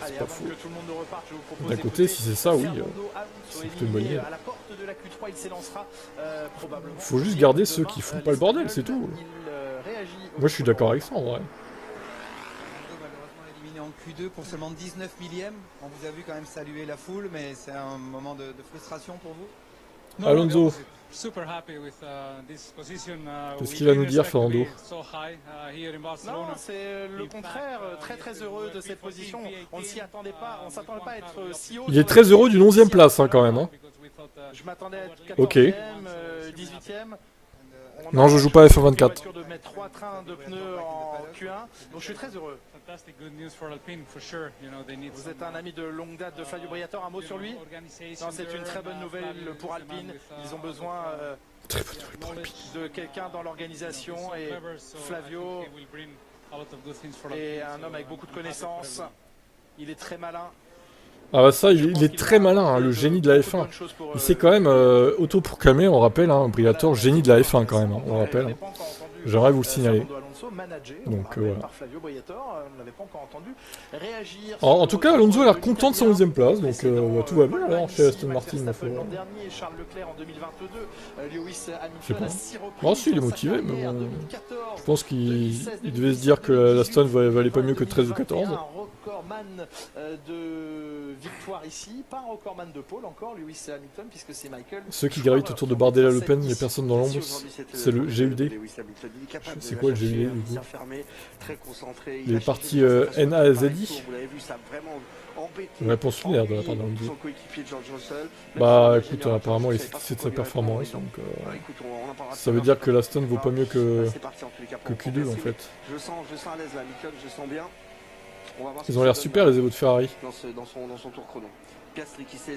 S5: Allez,
S2: pas
S5: avant
S2: faux.
S5: que tout le monde ne reparte, je vous propose
S2: D'un côté,
S5: d'écouter
S2: si c'est ça, oui,
S5: Fernando Alonso
S2: c'est plutôt une bonne
S5: éliminé
S2: idée.
S5: à la porte de la Q3, il s'élancera probablement.
S2: Faut juste garder ceux
S5: Demain,
S2: qui font pas le bordel, c'est tout.
S5: il, réagit au
S2: Moi je suis d'accord avec ça en vrai.
S11: Malheureusement éliminé en Q2 pour seulement 19 millièmes. On vous a vu quand même saluer la foule, mais c'est un moment de frustration pour vous.
S2: Alonso,
S12: Qu'est-ce
S2: qu'est-ce qu'il va nous dire, Fernando?
S5: Non, c'est le contraire, très heureux de cette position. On ne s'y attendait pas, on s'attendait pas à être si haut.
S2: Il est très heureux d'une 11e place hein, quand même. Hein.
S5: Je m'attendais à être 14e,
S2: Ok.
S5: 18e.
S2: Non, je joue pas à F24.
S5: De mettre 3 trains de pneus en Q1, donc je suis très heureux. Vous êtes un ami de longue date de Flavio Briatore, un mot sur lui? Non, c'est une très bonne nouvelle pour Alpine. Ils ont besoin
S2: Très bonne nouvelle pour Alpine.
S5: de quelqu'un dans l'organisation et Flavio est un homme avec beaucoup de connaissances. Il est très malin.
S2: Ah bah ça, il est très malin, hein, le génie de la F1. Il s'est quand même autoproclamé, on rappelle, hein, Briatore, génie de la F1 quand même, hein, on rappelle. Hein. J'aimerais vous le signaler. Donc voilà. En tout cas, Alonso a l'air content de sa 11e place, donc bah, tout va bien alors chez Aston Martin, ma foi. Je sais pas. Oh si, il est motivé, mais bon, je pense qu'il devait se dire que l'Aston valait pas mieux que 13 ou 14.
S5: recordman de victoire ici, pas un recordman de pole encore, Lewis Hamilton, puisque c'est Michael.
S2: Ceux qui gravitent autour de Bardella Le Pen, les personnes dans l'ombre, c'est le GUD. C'est quoi le GUD du coup? Les parties NASDI. Réponse lunaire de la part d'Andy. Bah écoute, apparemment il est satisfait de sa performance, donc ça veut dire que l'Aston vaut pas mieux que Q2 en fait.
S3: Je sens à l'aise là, Hamilton, je sens bien.
S2: Ils ont l'air super les Evo de Ferrari.
S3: Dans son tour chrono. Piastri qui s'est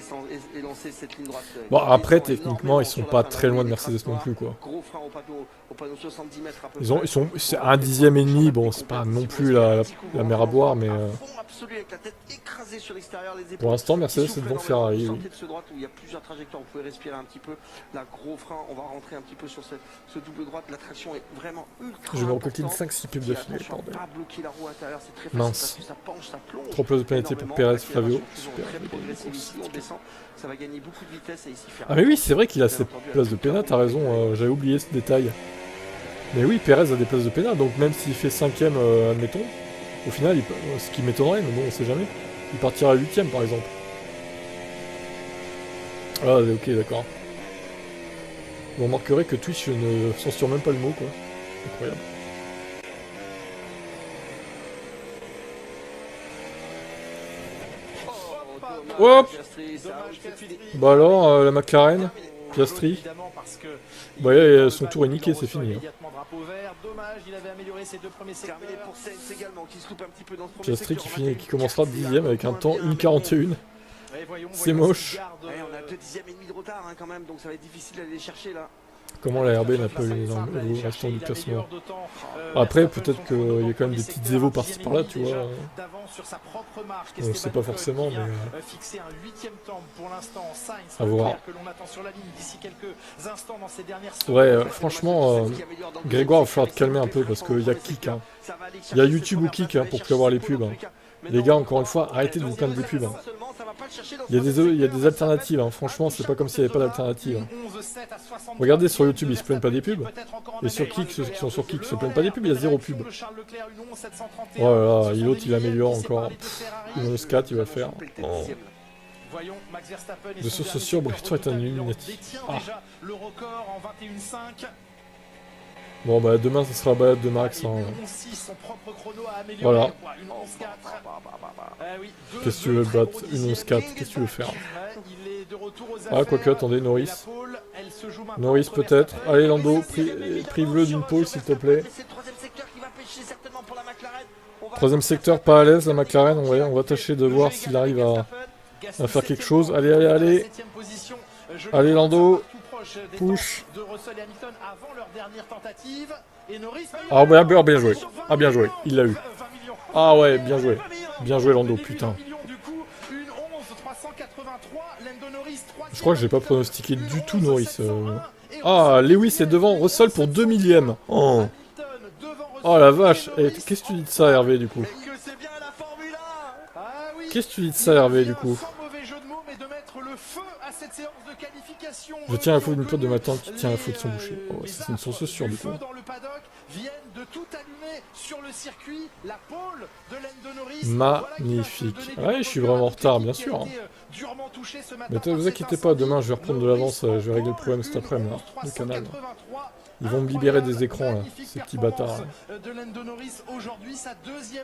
S3: élancé cette ligne droite.
S2: Bon après techniquement ils sont pas très loin de Mercedes non plus quoi.
S3: Gros frein au panneau 70 mètres à peu
S2: Ils sont c'est un dixième et demi, bon c'est pas non plus la mer à boire mais pour l'instant Mercedes est devant Ferrari. Oui.
S3: De ce droite où il y a plusieurs trajectoires, vous pouvez respirer un petit peu. Là gros frein, on va rentrer un petit peu sur ce double droite, la traction est vraiment ultra.
S2: Je vais recoquer 5-6 pubs d'affilée, bordel.
S3: Pas bloquer la roue intérieure, c'est très facile
S2: Mince.
S3: parce que ça penche, ça plonge.
S2: Trop place de pénalité pour Perez, Flavio.
S3: Super. Ici, on descend, ça va gagner beaucoup de vitesse et ici
S2: Ah mais oui c'est vrai qu'il a cette place de pénat, t'as raison, j'avais oublié ce détail. Mais oui Perez a des places de pénat, donc même s'il fait 5ème admettons, au final, ce qui m'étonnerait, mais bon on sait jamais, il partira à 8ème par exemple. Ah ok d'accord. Vous remarquerez que Twitch ne censure même pas le mot quoi. Incroyable. Hop. Bah alors, la McLaren, Piastri. Bah son tour est niqué, c'est fini. Piastri qui commencera 10ème avec un temps 1,41. C'est moche.
S3: On a 2 dixièmes et demi de retard quand même, donc ça va être difficile d'aller les chercher là.
S2: Comment la RB n'a pas eu les restants du classement? Après, peut-être qu'il y a quand même des petites évos par-ci par-là, tu vois. C'est pas forcément, mais. À voir. Ouais, franchement, Grégoire va falloir te calmer un peu parce qu'il y a Kik. Hein. Il y a YouTube ou Kik hein, pour plus avoir les pubs. Hein. Les gars, encore une fois, arrêtez de vous plaindre des pubs. Hein. Il y a des alternatives, hein. Franchement, c'est pas comme s'il n'y avait pas d'alternative. Hein. Regardez sur YouTube, ils se plaignent pas des pubs. Et sur Kik, ceux qui sont sur Kik se plaignent pas des pubs, il y a 0 pub. Oh là là, l'autre il améliore encore. Une 11-4, il va faire. Oh. De source sûre, Breton est un Illuminati. Ah. Bon bah demain ça sera la balade de Max. Hein. Voilà. Qu'est-ce que tu veux battre? Une 11-4, qu'est-ce que tu veux faire? Ah quoique, attendez, Norris. Norris peut-être. Allez Lando, prive-le d'une pole s'il te plaît. Troisième secteur, pas à l'aise la McLaren, on va tâcher de voir s'il arrive à faire quelque chose. Allez, allez, allez. Allez Lando. Push. Ah bah bien joué. Ah bien joué, il l'a eu. Ah ouais, bien joué. Bien joué Lando, putain. Je crois que j'ai pas pronostiqué du tout Norris. Ah, Lewis est devant Russell pour 2 millièmes. Oh. Oh la vache. Qu'est-ce que tu dis de ça Hervé du coup? Qu'est-ce que tu dis de ça Hervé du coup? Je tiens la faute d'une pote de ma tante qui tient la faute de son boucher. Oh, c'est une source sûre du coup. Magnifique. Ouais, je suis vraiment en retard, bien sûr. Mais ne vous inquiétez pas, demain je vais reprendre de l'avance, je vais régler le problème cet après-midi, le canal. Ils vont me libérer des écrans, là, ces petits bâtards. Là.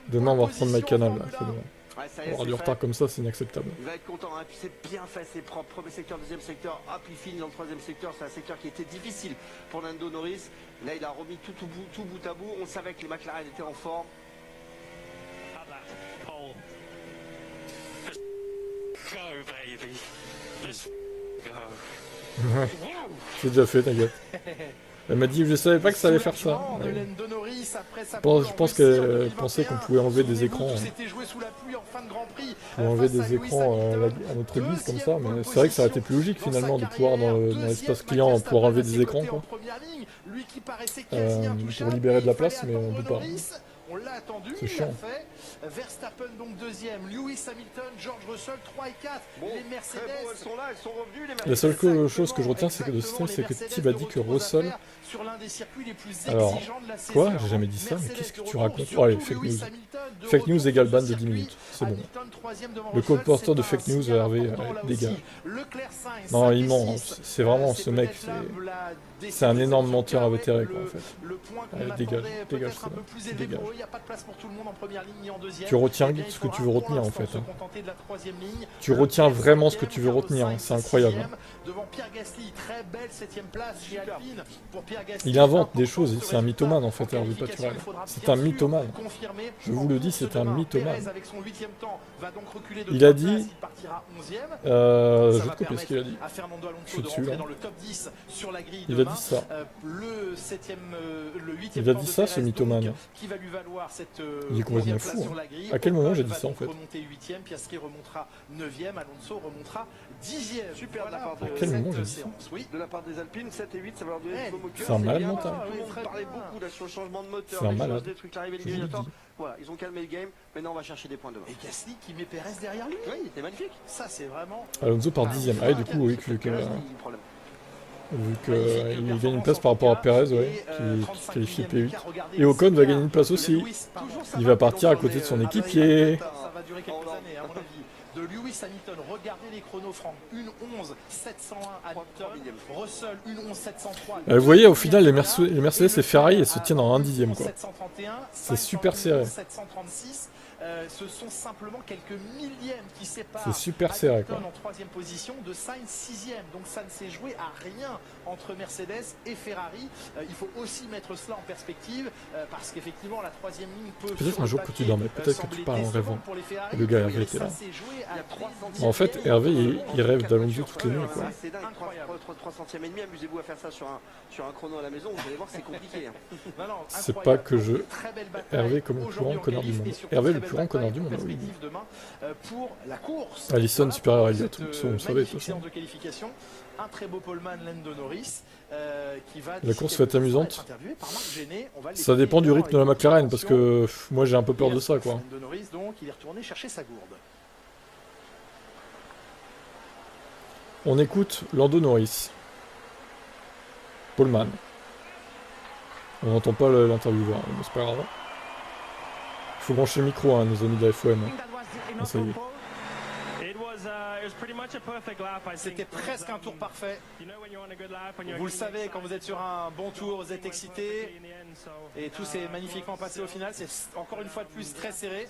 S2: Demain on va reprendre my canal, là, c'est bon. On aura du retard comme ça, c'est inacceptable.
S3: Il va être content, hein. Puis c'est bien fait, c'est propre. Premier secteur, deuxième secteur, hop, il finit dans le troisième secteur. C'est un secteur qui était difficile pour Lando Norris. Là, il a remis tout bout à bout. On savait que les McLaren étaient en forme.
S2: C'est déjà fait, t'inquiète. Elle m'a dit, je savais pas que ça allait faire ça. Ouais. Je pense qu'elle pensait qu'on pouvait enlever des écrans. Pour enlever des écrans à notre guise comme ça, mais c'est vrai que ça aurait été plus logique finalement de pouvoir dans l'espace client pouvoir enlever des écrans quoi. Pour libérer de la place, mais on peut pas. C'est chiant.
S5: Verstappen donc deuxième, Lewis Hamilton, George Russell 3 et 4.
S4: Bon,
S5: Les Mercedes,
S4: très beau, elles sont là, elles sont revenues les Mercedes.
S2: La seule chose que je retiens c'est que de ce stream, c'est que Tib a dit que Russell...
S5: sur l'un des circuits les plus
S2: Alors,
S5: exigeants de la saison.
S2: quoi? J'ai jamais dit ça, mais qu'est-ce que tu racontes? Oh allez, fake news.
S5: Fake
S2: Fake news égale ban de 10 minutes, c'est bon. Le colporteur de fake news, Hervé, dégage. Non, il ment, c'est vraiment ce mec, c'est un énorme menteur invétéré quoi en fait. Allez, dégage, ça va, dégage. Tu retiens ce que tu veux retenir en fait. Hein. Tu retiens vraiment ce que tu veux retenir, hein. C'est incroyable. Hein. Il invente des choses, c'est un mythomane en fait, Hervé Paturel. C'est un mythomane. Je vous le dis, c'est un mythomane. Il a dit... je vais te copier ce qu'il a dit. Je suis dessus là. Il a dit ça. Il a dit ça ce mythomane. Il est complètement fou. Hein. À quel moment j'ai dit ça en fait?
S4: Super de la part
S2: À quel moment j'ai dit ça?
S4: De la part des Alpines, 7 et 8, ça va leur donner de
S2: C'est un malade mental.
S4: Tout le monde parlait beaucoup là sur le changement de moteur,
S2: C'est un
S4: des
S2: malade.
S4: choses, des trucs arrivés de éliminatoire. Voilà, ils ont calmé le game. Maintenant, on va chercher des points demain.
S5: Et Gasly qui met Perez derrière lui.
S4: Oui, il était magnifique.
S5: Ça, c'est vraiment...
S2: Alonso par 10ème. Ah, et du coup, oui, vu qu'il gagne une place par rapport à Perez, ouais, qui qualifie P8. Et Ocon va gagner une place aussi. Il va partir à côté de son équipier.
S5: Ça va durer quelques années, à mon avis. De Lewis Hamilton, regardez les chronos, Franck. 1:11.701 Hamilton, Russell 1:11.703.
S2: Vous voyez, au final, les Mercedes et Ferrari, elles se tiennent en 1 dixième, quoi. C'est super serré.
S5: 736. Ce sont simplement quelques millièmes qui séparent
S2: c'est super serré, quoi.
S5: en troisième position de Sainz 6e. Donc ça ne s'est joué à rien entre Mercedes et Ferrari. Il faut aussi mettre cela en perspective parce qu'effectivement la troisième ligne peut...
S2: Peut-être un jour que tu dormais, peut-être que tu parles en rêvant. Et le gars Hervé était là. En fait, Hervé, il rêve d'Alonso toutes les nuits, quoi.
S4: C'est dingue, 3 centièmes et demi, amusez-vous à faire ça sur un chrono à la maison, vous allez voir, c'est compliqué.
S2: C'est pas que je... Hervé comme le plus grand connard du monde. Hervé le plus grand connard du monde, oui. Alisson supérieur à Elliott, on le savait de toute façon.
S5: Un très beau poleman, Lando Norris, qui va...
S2: La course va être amusante. Ça dépend du rythme de la McLaren, parce que moi j'ai un peu peur de ça, quoi.
S5: Lando Norris, donc, il est retourné chercher sa gourde.
S2: On écoute Lando Norris. Poleman. On n'entend pas l'intervieweur, mais c'est pas grave. Il faut brancher le micro, hein, nos amis de la FOM. Ah, ça y est.
S5: C'était presque un tour parfait. Vous le savez, quand vous êtes sur un bon tour, vous êtes excité. Et tout s'est magnifiquement passé au final. C'est encore une fois de plus très serré.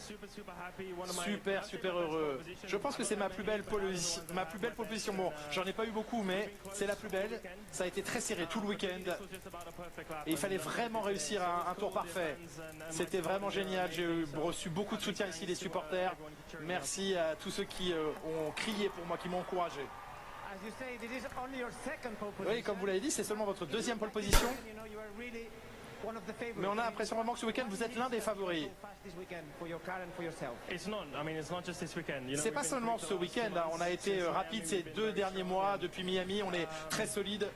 S5: Super heureux. Je pense que c'est ma plus belle pole position. Bon, j'en ai pas eu beaucoup, mais c'est la plus belle. Ça a été très serré tout le week-end. Et il fallait vraiment réussir un tour parfait. C'était vraiment génial. J'ai reçu beaucoup de soutien ici des supporters. Merci à tous ceux qui ont crié pour moi, qui m'ont encouragé. Oui, comme vous l'avez dit, c'est seulement votre deuxième pole position. Mais on a l'impression vraiment que ce week-end, vous êtes l'un des favoris. C'est pas seulement ce week-end, hein. On a été rapide ces 2 derniers mois depuis Miami, on est très solide.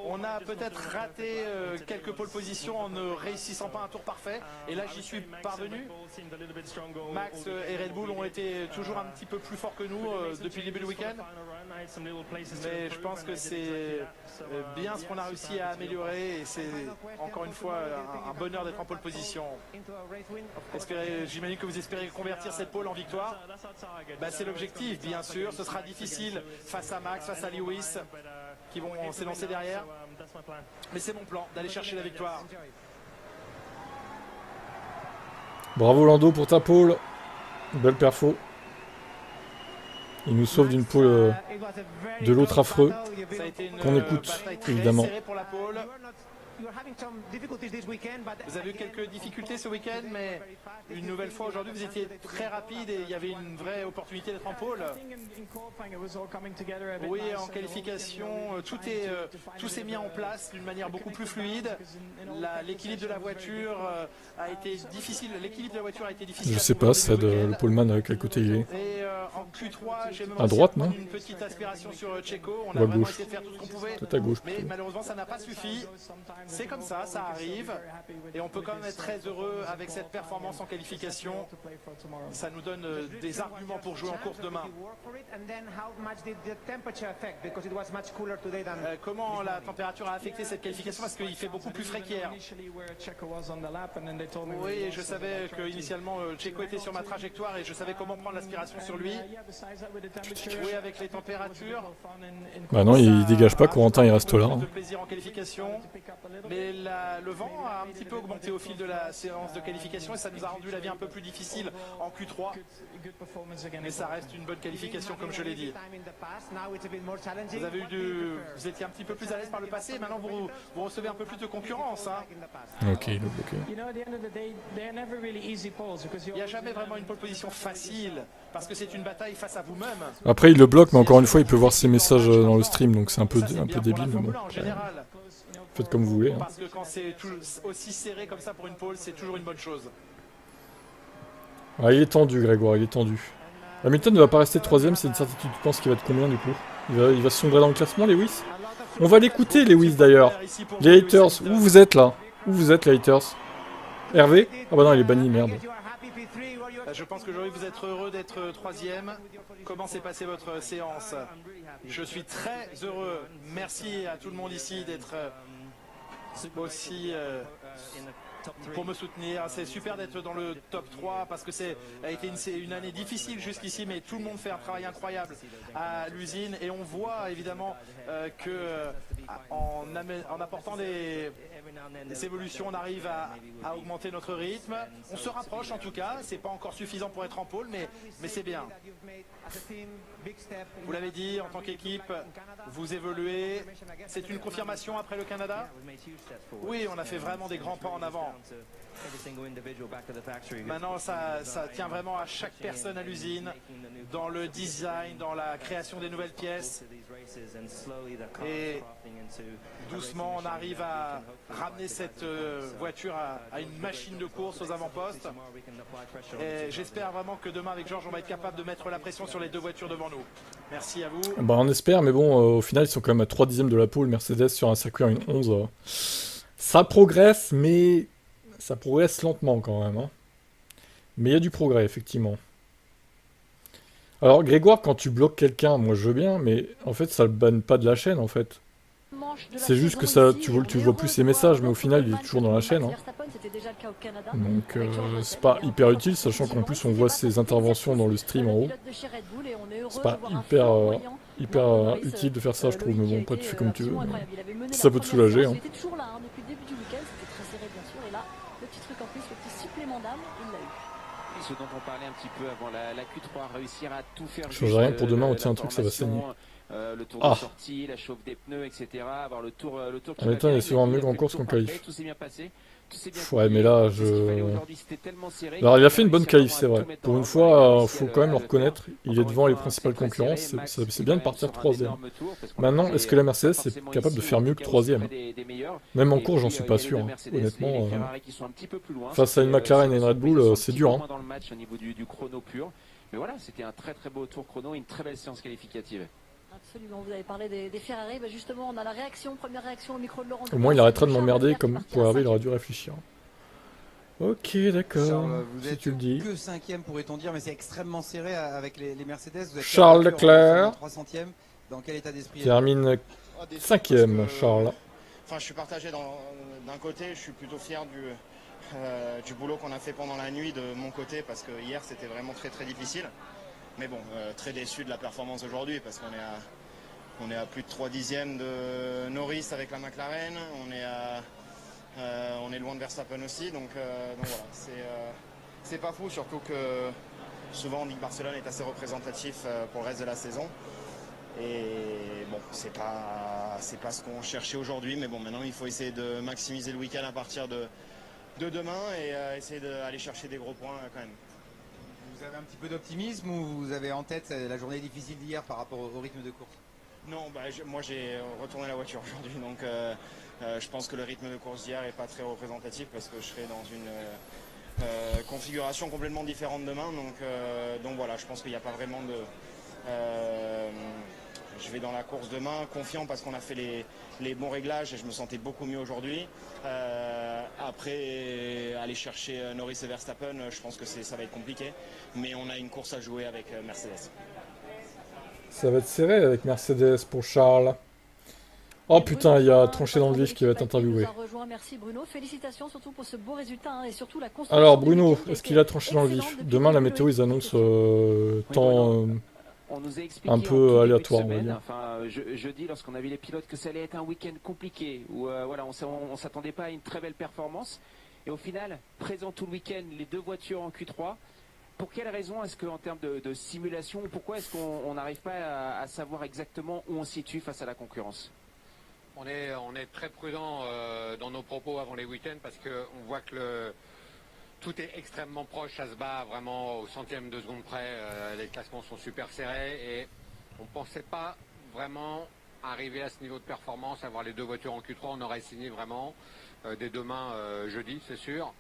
S5: On a peut-être raté quelques pole positions en ne réussissant pas un tour parfait. Et là, j'y suis parvenu. Max et Red Bull ont été toujours un petit peu plus forts que nous depuis le début du week-end. Mais je pense que c'est bien ce qu'on a réussi à améliorer et c'est encore une fois un bonheur d'être en pole position. J'imagine que vous espérez convertir cette pole en victoire. C'est l'objectif, bien sûr. Ce sera difficile face à Max, face à Lewis qui vont s'élancer derrière. Mais c'est mon plan, d'aller chercher la victoire.
S2: Bravo Lando pour ta pole. Belle perfo. Il nous sauve d'une pole de l'autre affreux qu'on écoute évidemment.
S5: Vous avez eu quelques difficultés ce week-end, mais une nouvelle fois aujourd'hui vous étiez très rapide et il y avait une vraie opportunité d'être en pole. Oui, en qualification, tout s'est mis en place d'une manière beaucoup plus fluide. L'équilibre de la voiture a été difficile.
S2: Je sais pas, c'est le poleman à quel côté il est.
S5: Et en Q3, j'ai même
S2: à droite, non?
S5: une petite aspiration sur Checo. On
S2: ou
S5: a
S2: à
S5: vraiment
S2: gauche.
S5: essayé de faire tout ce qu'on pouvait.
S2: Peut-être à gauche.
S5: Mais malheureusement, ça n'a pas suffi. c'est comme ça arrive. Et on peut quand même être très heureux avec cette performance en qualification. Ça nous donne des arguments pour jouer en course demain. Comment la température a affecté cette qualification? Parce qu'il fait beaucoup plus frais qu'hier. Oui, je savais qu'initialement Checo était sur ma trajectoire et je savais comment prendre l'aspiration sur lui. Oui, avec les températures.
S2: Bah non, il dégage pas, Corentin il reste là.
S5: De plaisir en qualification. Mais le vent a un petit peu augmenté au fil de la séance de qualification et ça nous a rendu la vie un peu plus difficile en Q3. Mais ça reste une bonne qualification comme je l'ai dit. Vous étiez un petit peu plus à l'aise par le passé et maintenant vous recevez un peu plus de concurrence. Hein.
S2: Ok, il est bloqué.
S5: Il n'y a jamais vraiment une pole position facile parce que c'est une bataille face à vous-même.
S2: Après il le bloque, mais encore une fois il peut voir ses messages dans le stream, donc c'est un peu débile. Mais bon, faites comme vous voulez. Hein.
S5: Parce que quand c'est aussi serré comme ça pour une pole, c'est toujours une bonne chose.
S2: Ah, il est tendu, Grégoire, il est tendu. Hamilton ne va pas rester 3ème, c'est une certitude. Tu penses qu'il va être combien du coup? Il va se sombrer dans le classement, Lewis? On va l'écouter, Lewis d'ailleurs. Les haters, où vous êtes là? Où vous êtes, les haters? Hervé? Ah bah non, il est banni, merde.
S5: Je pense qu'aujourd'hui vous êtes heureux d'être 3ème. Comment s'est passée votre séance? Je suis très heureux. Merci à tout le monde ici d'être aussi pour me soutenir. C'est super d'être dans le top 3 parce que c'est a été une année difficile jusqu'ici, mais tout le monde fait un travail incroyable à l'usine et on voit évidemment que en apportant des évolutions, on arrive à augmenter notre rythme. On se rapproche en tout cas, c'est pas encore suffisant pour être en pôle, mais c'est bien. Vous l'avez dit, en tant qu'équipe, vous évoluez. C'est une confirmation après le Canada? Oui, on a fait vraiment des grands pas en avant. Maintenant, ça tient vraiment à chaque personne à l'usine, dans le design, dans la création des nouvelles pièces. Et doucement, on arrive à ramener cette voiture à une machine de course aux avant-postes. Et j'espère vraiment que demain, avec Georges, on va être capable de mettre la pression sur les deux voitures devant nous. Merci à vous.
S2: Bah on espère, mais bon, au final, ils sont quand même à 3 dixièmes de la pole. Mercedes sur un circuit en une 11. Ça progresse, mais ça progresse lentement quand même. Hein. Mais il y a du progrès, effectivement. Alors, Grégoire, quand tu bloques quelqu'un, moi je veux bien, mais en fait, ça le banne pas de la chaîne, en fait. C'est juste que ça, tu vois plus ses messages, mais au final, il est toujours dans la chaîne. Hein. Donc, c'est pas hyper utile, sachant qu'en plus, on voit ses interventions dans le stream en haut. C'est pas hyper utile de faire ça, je trouve, mais bon, après, tu fais comme tu veux. Ça peut te soulager. Hein.
S8: Ce dont on parlait un petit peu avant la Q3, réussir à tout faire.
S2: Je change rien pour demain, on tient un truc, ça va saigner.
S8: Le tour de sortie, la chauffe des pneus, etc. Avoir le tour qui
S2: va bien. Il est souvent mieux qu'en course qu'en qualif.
S8: Tout s'est bien passé.
S2: Ouais, mais là, Alors, il a fait une bonne qualif, c'est vrai. Pour une fois, faut quand même le reconnaître. Il est devant les principales concurrences. C'est bien de partir 3ème. Maintenant, est-ce que la Mercedes est capable de faire mieux que 3ème? Même en course, j'en suis pas sûr. Hein. Honnêtement, face à une McLaren et une Red Bull, c'est dur. Hein.
S8: Mais voilà, c'était un très très beau tour chrono et une très belle séance qualificative.
S7: Absolument, vous avez parlé des Ferrari, bah justement on a la première réaction au micro de Laurent.
S2: Au moins il arrêtera de m'emmerder, comme pour Hervé il aurait dû réfléchir. Ok, d'accord,
S11: vous
S2: si
S11: êtes
S2: tu le dis.
S11: Que 5ème pourrait-on dire, mais c'est extrêmement serré avec les Mercedes. Vous êtes
S2: Charles Leclerc
S11: 300e. Dans quel état d'esprit?
S2: Termine 5ème, Charles.
S12: Enfin, je suis partagé d'un côté, je suis plutôt fier du boulot qu'on a fait pendant la nuit de mon côté, parce que hier c'était vraiment très très difficile. Mais bon, très déçu de la performance aujourd'hui parce qu'on est à plus de 3 dixièmes de Norris avec la McLaren. On est loin de Verstappen aussi. Donc voilà, c'est pas fou, surtout que souvent on dit que Barcelone est assez représentatif pour le reste de la saison. Et bon, c'est pas ce qu'on cherchait aujourd'hui. Mais bon, maintenant il faut essayer de maximiser le week-end à partir de demain et essayer d'aller chercher des gros points quand même.
S11: Vous avez un petit peu d'optimisme ou vous avez en tête la journée difficile d'hier par rapport au rythme de course?
S12: Non, moi j'ai retourné la voiture aujourd'hui, donc je pense que le rythme de course d'hier n'est pas très représentatif parce que je serai dans une configuration complètement différente demain. Donc voilà, je pense qu'il n'y a pas vraiment je vais dans la course demain, confiant parce qu'on a fait les bons réglages et je me sentais beaucoup mieux aujourd'hui. Après, aller chercher Norris et Verstappen, je pense que ça va être compliqué. Mais on a une course à jouer avec Mercedes.
S2: Ça va être serré avec Mercedes pour Charles. Oh putain, il y a Tranché dans le vif qui va être interviewé.
S7: Merci Bruno, félicitations surtout pour ce beau résultat et surtout la
S2: Alors Bruno, est-ce qu'il a tranché dans le vif? Demain la météo ils annoncent temps
S8: on nous a expliqué
S2: un peu aléatoire, on va
S8: semaine,
S2: dire.
S8: enfin, jeudi, lorsqu'on a vu les pilotes, que ça allait être un week-end compliqué, où voilà, on s'attendait pas à une très belle performance. Et au final, présent tout le week-end, les deux voitures en Q3. Pour quelle raison est-ce qu'en termes de simulation, pourquoi est-ce qu'on n'arrive pas à savoir exactement où on se situe face à la concurrence?
S13: On est très prudent dans nos propos avant les week-ends parce qu'on voit que tout est extrêmement proche, ça se bat vraiment au centième de seconde près, les classements sont super serrés et on ne pensait pas vraiment arriver à ce niveau de performance, avoir les deux voitures en Q3, on aurait signé vraiment dès demain jeudi, c'est sûr.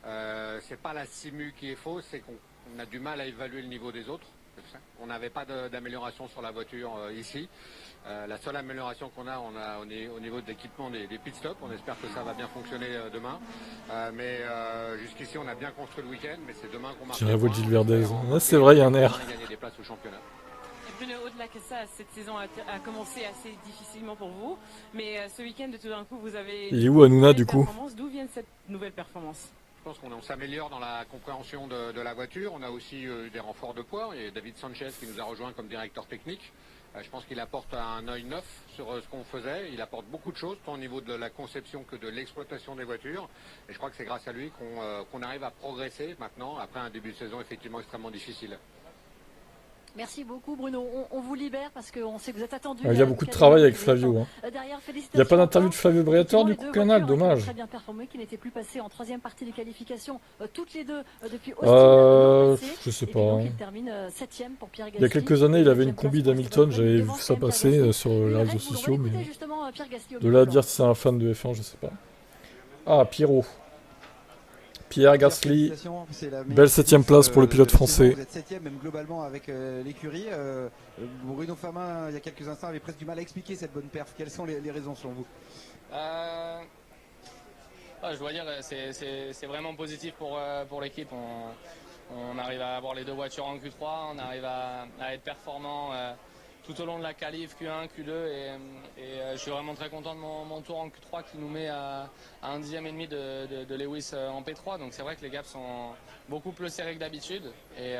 S13: C'est pas la simu qui est fausse, c'est qu'on a du mal à évaluer le niveau des autres. On n'avait pas d'amélioration sur la voiture ici. La seule amélioration qu'on a, on est au niveau de l'équipement des pit stops. On espère que ça va bien fonctionner demain. Mais jusqu'ici, on a bien construit le week-end, mais c'est demain qu'on marque.
S2: J'ai la voix de Gilles Verdez. C'est vrai, il y a un air.
S13: Gagner des places au championnat.
S9: Bruno, au-delà que ça, cette saison a commencé assez difficilement pour vous. Mais ce week-end, tout d'un coup, vous avez...
S2: Il est où Hanouna du coup?
S9: D'où vient cette nouvelle performance?
S13: Je pense qu'on s'améliore dans la compréhension de la voiture. On a aussi des renforts de poids. Il y a David Sanchez qui nous a rejoint comme directeur technique. Je pense qu'il apporte un œil neuf sur ce qu'on faisait. Il apporte beaucoup de choses, tant au niveau de la conception que de l'exploitation des voitures. Et je crois que c'est grâce à lui qu'on arrive à progresser maintenant, après un début de saison effectivement extrêmement difficile.
S7: Merci beaucoup Bruno. On vous libère parce qu'on sait que vous êtes attendu.
S2: Il y a beaucoup de travail avec Flavio. Hein. Il n'y a pas d'interview de Flavio Briatore du coup Canal, dommage.
S7: Très bien performé, qui n'était plus passé en troisième partie des qualifications toutes les deux depuis
S2: je sais pas. Hein.
S7: Il termine septième pour Pierre Gasly.
S2: Il y a quelques années, il avait une combi d'Hamilton, j'avais vu ça passer sur les réseaux sociaux, mais de là à dire si c'est un fan de F1, je sais pas. Ah, Pierrot. Pierre Gasly, belle 7ème place pour le pilote français.
S11: Vous êtes 7ème même globalement avec l'écurie. Bruno Famin, il y a quelques instants, avait presque du mal à expliquer cette bonne perf. Quelles sont les raisons selon vous?
S1: Je dois dire, c'est vraiment positif pour l'équipe. On arrive à avoir les deux voitures en Q3, on arrive à être performant tout au long de la qualif Q1, Q2 et je suis vraiment très content de mon tour en Q3 qui nous met à 1 dixième et demi de Lewis en P3, donc c'est vrai que les gaps sont beaucoup plus serrés que d'habitude et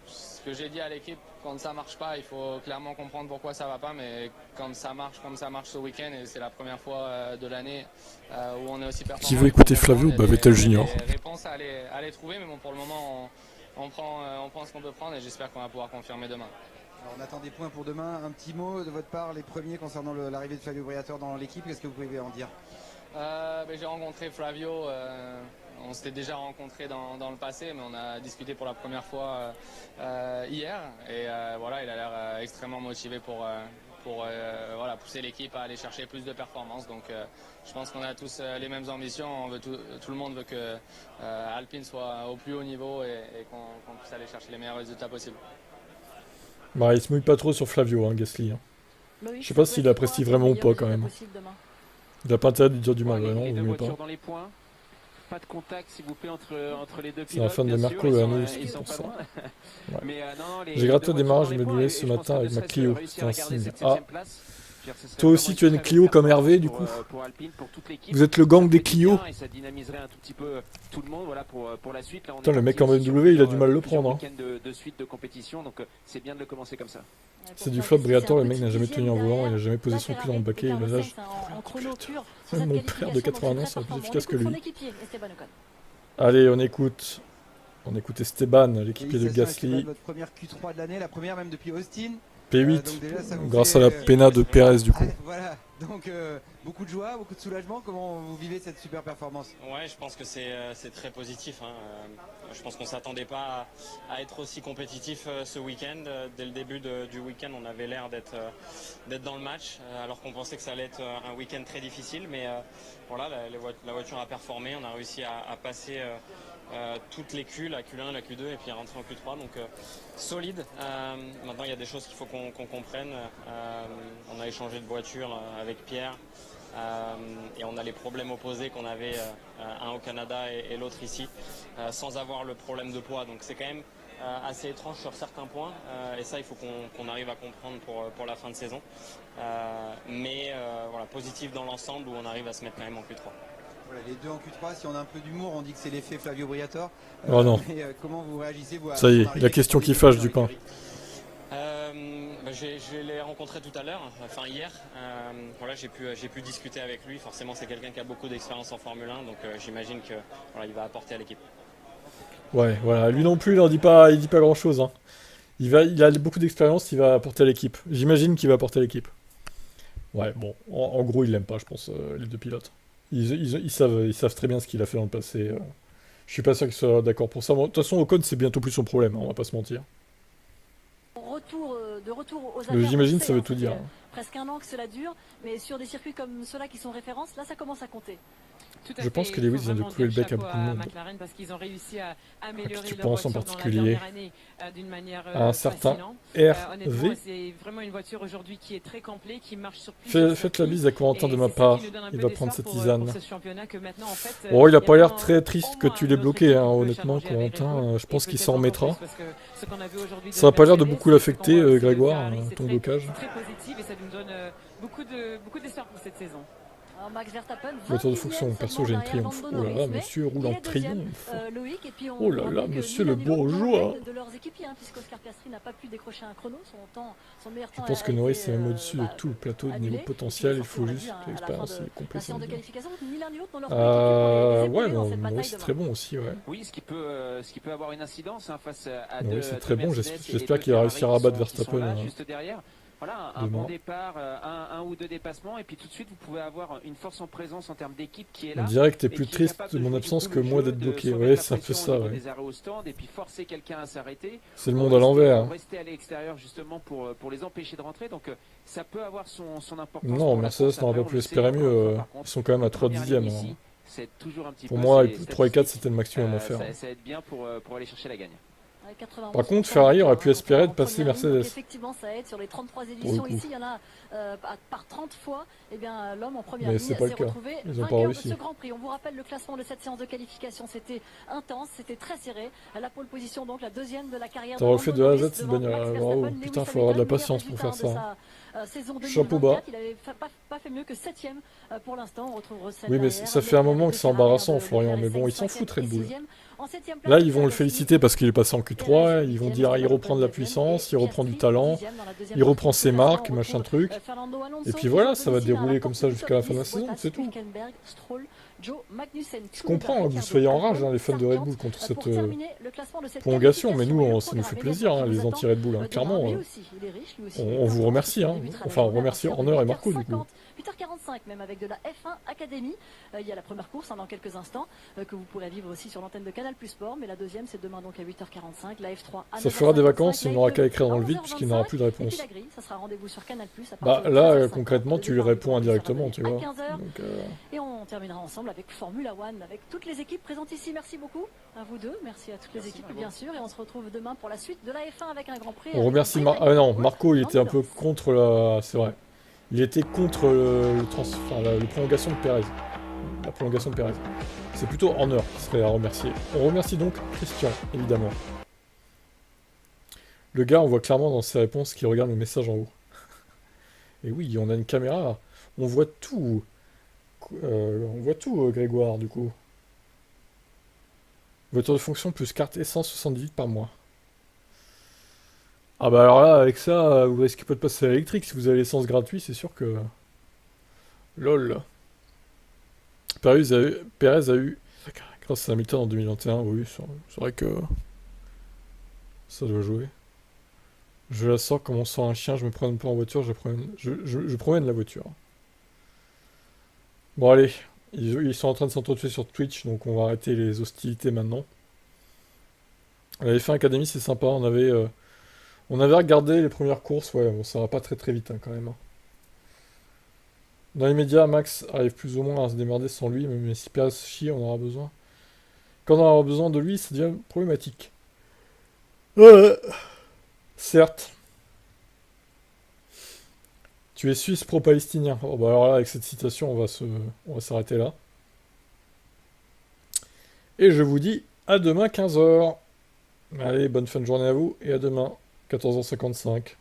S1: ce que j'ai dit à l'équipe, quand ça marche pas, il faut clairement comprendre pourquoi ça va pas, mais quand ça marche comme ça marche ce week-end et c'est la première fois de l'année où on est aussi performant.
S2: Qui veut écouter Flavio? Vettel Junior.
S1: Des réponses à les trouver, mais bon, pour le moment on prend ce qu'on peut prendre et j'espère qu'on va pouvoir confirmer demain.
S11: Alors on attend des points pour demain. Un petit mot de votre part, les premiers concernant l'arrivée de Flavio Briatore dans l'équipe. Qu'est-ce que vous pouvez en dire?
S1: J'ai rencontré Flavio, on s'était déjà rencontré dans le passé, mais on a discuté pour la première fois hier. Et voilà, il a l'air extrêmement motivé pour pousser l'équipe à aller chercher plus de performances. Donc je pense qu'on a tous les mêmes ambitions. Tout le monde veut que Alpine soit au plus haut niveau et qu'on puisse aller chercher les meilleurs résultats possibles.
S2: Bah, il se mouille pas trop sur Flavio, hein, Gasly. Hein. Je sais pas s'il apprécie vraiment ou pas quand même. Il a pas intérêt de lui dire du mal, non, vous voulez pas.
S8: Dans les points. Pas de contact s'il vous plaît entre les deux pilotes.
S2: C'est un fan de Marco et Arnaud, c'est pour ça. Ouais. J'ai gratté au démarrage de mes ce matin avec ma Clio, c'était un signe. Ah, toi aussi tu as une Clio comme Hervé du coup. Vous êtes le gang des Clio. Putain, le mec en BMW il a du mal à le prendre. Hein. C'est du flop Briatore, le mec n'a jamais tenu en volant, il a jamais posé son cul dans le baquet, il a l'âge. Mon père de 80 ans sera plus efficace que lui. Allez, on écoute Esteban, l'équipier de Gasly.
S11: Votre première Q3 de l'année, la première même depuis Austin.
S2: P8, déjà, grâce à la pena de Pérez du coup.
S11: Voilà, donc beaucoup de joie, beaucoup de soulagement. Comment vous vivez cette super performance?
S14: Ouais, je pense que c'est très positif. Hein. Je pense qu'on ne s'attendait pas à être aussi compétitif ce week-end. Dès le début du week-end, on avait l'air d'être dans le match, alors qu'on pensait que ça allait être un week-end très difficile. Mais voilà, la voiture a performé, on a réussi à passer toutes les Q, la Q1, la Q2 et puis rentrer en Q3. Donc solide. Maintenant il y a des choses qu'il faut qu'on comprenne. On a échangé de voiture avec Pierre et on a les problèmes opposés qu'on avait, un au Canada et l'autre ici, sans avoir le problème de poids. Donc c'est quand même assez étrange sur certains points et ça il faut qu'on arrive à comprendre pour la fin de saison. Mais voilà, positif dans l'ensemble où on arrive à se mettre quand même en Q3.
S11: Voilà, les deux en Q3, si on a un peu d'humour, on dit que c'est l'effet Flavio Briatore.
S2: Oh non.
S11: Mais, comment vous réagissez vous,
S2: Ça y est, la question qui fâche du pain.
S14: Je l'ai rencontré tout à l'heure, enfin hier. Voilà, j'ai pu discuter avec lui. Forcément, c'est quelqu'un qui a beaucoup d'expérience en Formule 1, donc j'imagine que voilà, il va apporter à l'équipe.
S2: Ouais, voilà, lui non plus, il dit pas grand-chose. Hein. Il a beaucoup d'expérience, il va apporter à l'équipe. J'imagine qu'il va apporter à l'équipe. Ouais, bon, en gros, il l'aime pas, je pense, les deux pilotes. Ils savent très bien ce qu'il a fait dans le passé. Je suis pas sûr qu'ils soient d'accord pour ça. Bon, de toute façon, Ocon, c'est bientôt plus son problème, hein, on va pas se mentir.
S7: De retour aux affaires.
S2: J'imagine que ça veut tout dire.
S7: Presque un an que cela dure, mais sur des circuits comme ceux-là qui sont références, là ça commence à compter.
S2: Je pense que Lewis vient de couler le bec à beaucoup de monde.
S9: McLaren parce qu'ils ont réussi à améliorer
S2: tu
S9: leur
S2: penses en
S9: voiture
S2: particulier
S9: d'une manière
S2: à un certain
S9: honnêtement,
S2: RV.
S9: c'est vraiment une voiture aujourd'hui qui est très complète, qui marche sur plusieurs
S2: Faites la bise à Corentin de ma part. Il va prendre cette tisane.
S9: En fait,
S2: Oh, il a pas l'air très triste que tu l'aies bloqué, hein, honnêtement, Corentin. Je pense qu'il s'en remettra. Ça n'a pas l'air de beaucoup l'affecter, Grégoire, ton blocage.
S9: C'est très positif et ça nous donne beaucoup d'espoir pour cette saison.
S7: Max Verstappen,
S2: voiture de fonction, perso j'ai une triomphe. Oh là là, monsieur roule en triomphe. Oh là là, monsieur le bourgeois.
S7: De leurs équipiers, puisque Oscar Piastri n'a pas pu décrocher un chrono, son meilleur temps.
S2: Je pense que Norris est même au-dessus de tout le plateau de niveau potentiel, il faut juste l'expérience et complétion. Ouais, Norris c'est très bon aussi, ouais.
S8: Oui, ce qui peut avoir une incidence face à deux.
S2: Norris c'est très bon, j'espère qu'il réussira à battre Verstappen.
S8: Juste derrière. Voilà, un bon départ, un ou deux dépassements, et puis tout de suite vous pouvez avoir une force en présence en termes d'équipe qui est là.
S2: On dirait que t'es plus triste de mon absence que moi d'être bloqué. Ouais, c'est un peu ça, ouais.
S8: Et puis forcer quelqu'un à s'arrêter.
S2: C'est le monde à l'envers.
S8: Rester à l'extérieur justement pour les empêcher de rentrer, donc ça peut avoir son importance.
S2: Non, Mercedes n'aurait pas pu espérer mieux. Ils sont quand même à 3 dixièmes. Pour moi, 3 et 4 c'était le maximum à faire.
S8: Ça aide bien pour aller chercher la gagne.
S2: Par contre, Ferrari aurait pu espérer de passer Mercedes.
S7: Effectivement, ça aide sur les 33 éditions. Ici, il y en a par 30 fois. Eh bien, l'homme en première
S2: ligne
S7: s'est retrouvé vainqueur de ce Grand Prix. On vous rappelle le classement de cette séance de qualification. C'était intense, c'était très serré. La pole position, donc la deuxième de la carrière.
S2: T'as refait de A à Z cette bagnole. Bravo. Putain, faut avoir de la patience pour faire ça. Chapeau bas.
S7: Il n'avait pas fait mieux que 7ème pour l'instant. On retrouve Russell.
S2: Oui, mais ça fait un moment que c'est embarrassant, Florian. Mais bon, ils s'en foutent, Red Bull. Là, ils vont le féliciter parce qu'il est passé en Q3. Ils vont dire il reprend de la puissance, il reprend du talent, il reprend ses marques, machin truc. Et puis voilà, ça va dérouler comme ça jusqu'à la fin de la saison, c'est tout. Je comprends que vous soyez en rage, les fans de Red Bull, contre cette prolongation, mais nous, ça nous fait plaisir, les anti-Red Bull. Clairement, on vous remercie. Enfin, on remercie Horner et Marco, du coup.
S7: 8h45 même avec de la F1 Academy. Il y a la première course dans quelques instants que vous pourrez vivre aussi sur l'antenne de Canal Plus Sport, mais la deuxième c'est demain donc à 8h45, la F3 à 9h55.
S2: Ça fera des vacances, il n'aura qu'à écrire dans le vide puisqu'il n'aura plus de réponse.
S7: Et puis la grille, ça sera rendez-vous sur Canal Plus à
S2: bah là concrètement tu lui réponds indirectement, tu vois.
S7: Donc, et on terminera ensemble avec Formula One, avec toutes les équipes présentes ici. Merci beaucoup à vous deux, merci à toutes les équipes bien sûr, et on se retrouve demain pour la suite de la F1 avec un Grand Prix.
S2: On remercie Marco, il était un peu contre la... C'est vrai. Il était contre la prolongation de Perez. La prolongation de Perez. C'est plutôt Horner qui serait à remercier. On remercie donc Christian, évidemment. Le gars, on voit clairement dans ses réponses qu'il regarde le message en haut. Et oui, on a une caméra. On voit tout. Grégoire, du coup. Voiture de fonction plus carte essence 78 par mois. Ah bah alors là, avec ça, vous risquez pas de passer à l'électrique. Si vous avez l'essence gratuite, c'est sûr que... LOL. Perez a eu... Grâce à Hamilton en 2021, oui, c'est vrai que... Ça doit jouer. Je la sors comme on sort un chien, je me promène pas en voiture, je promène la voiture. Bon allez, ils sont en train de s'entretuer sur Twitch, donc on va arrêter les hostilités maintenant. La F1 Academy, c'est sympa, on avait regardé les premières courses, ouais, bon, ça va pas très vite quand même. Dans les médias, Max arrive plus ou moins à se démerder sans lui, même si Perez chie, on aura besoin. Quand on aura besoin de lui, ça devient problématique. Certes. Tu es suisse pro-palestinien. Oh, bah alors là, avec cette citation, on va s'arrêter là. Et je vous dis à demain 15h. Allez, bonne fin de journée à vous et à demain 14h55.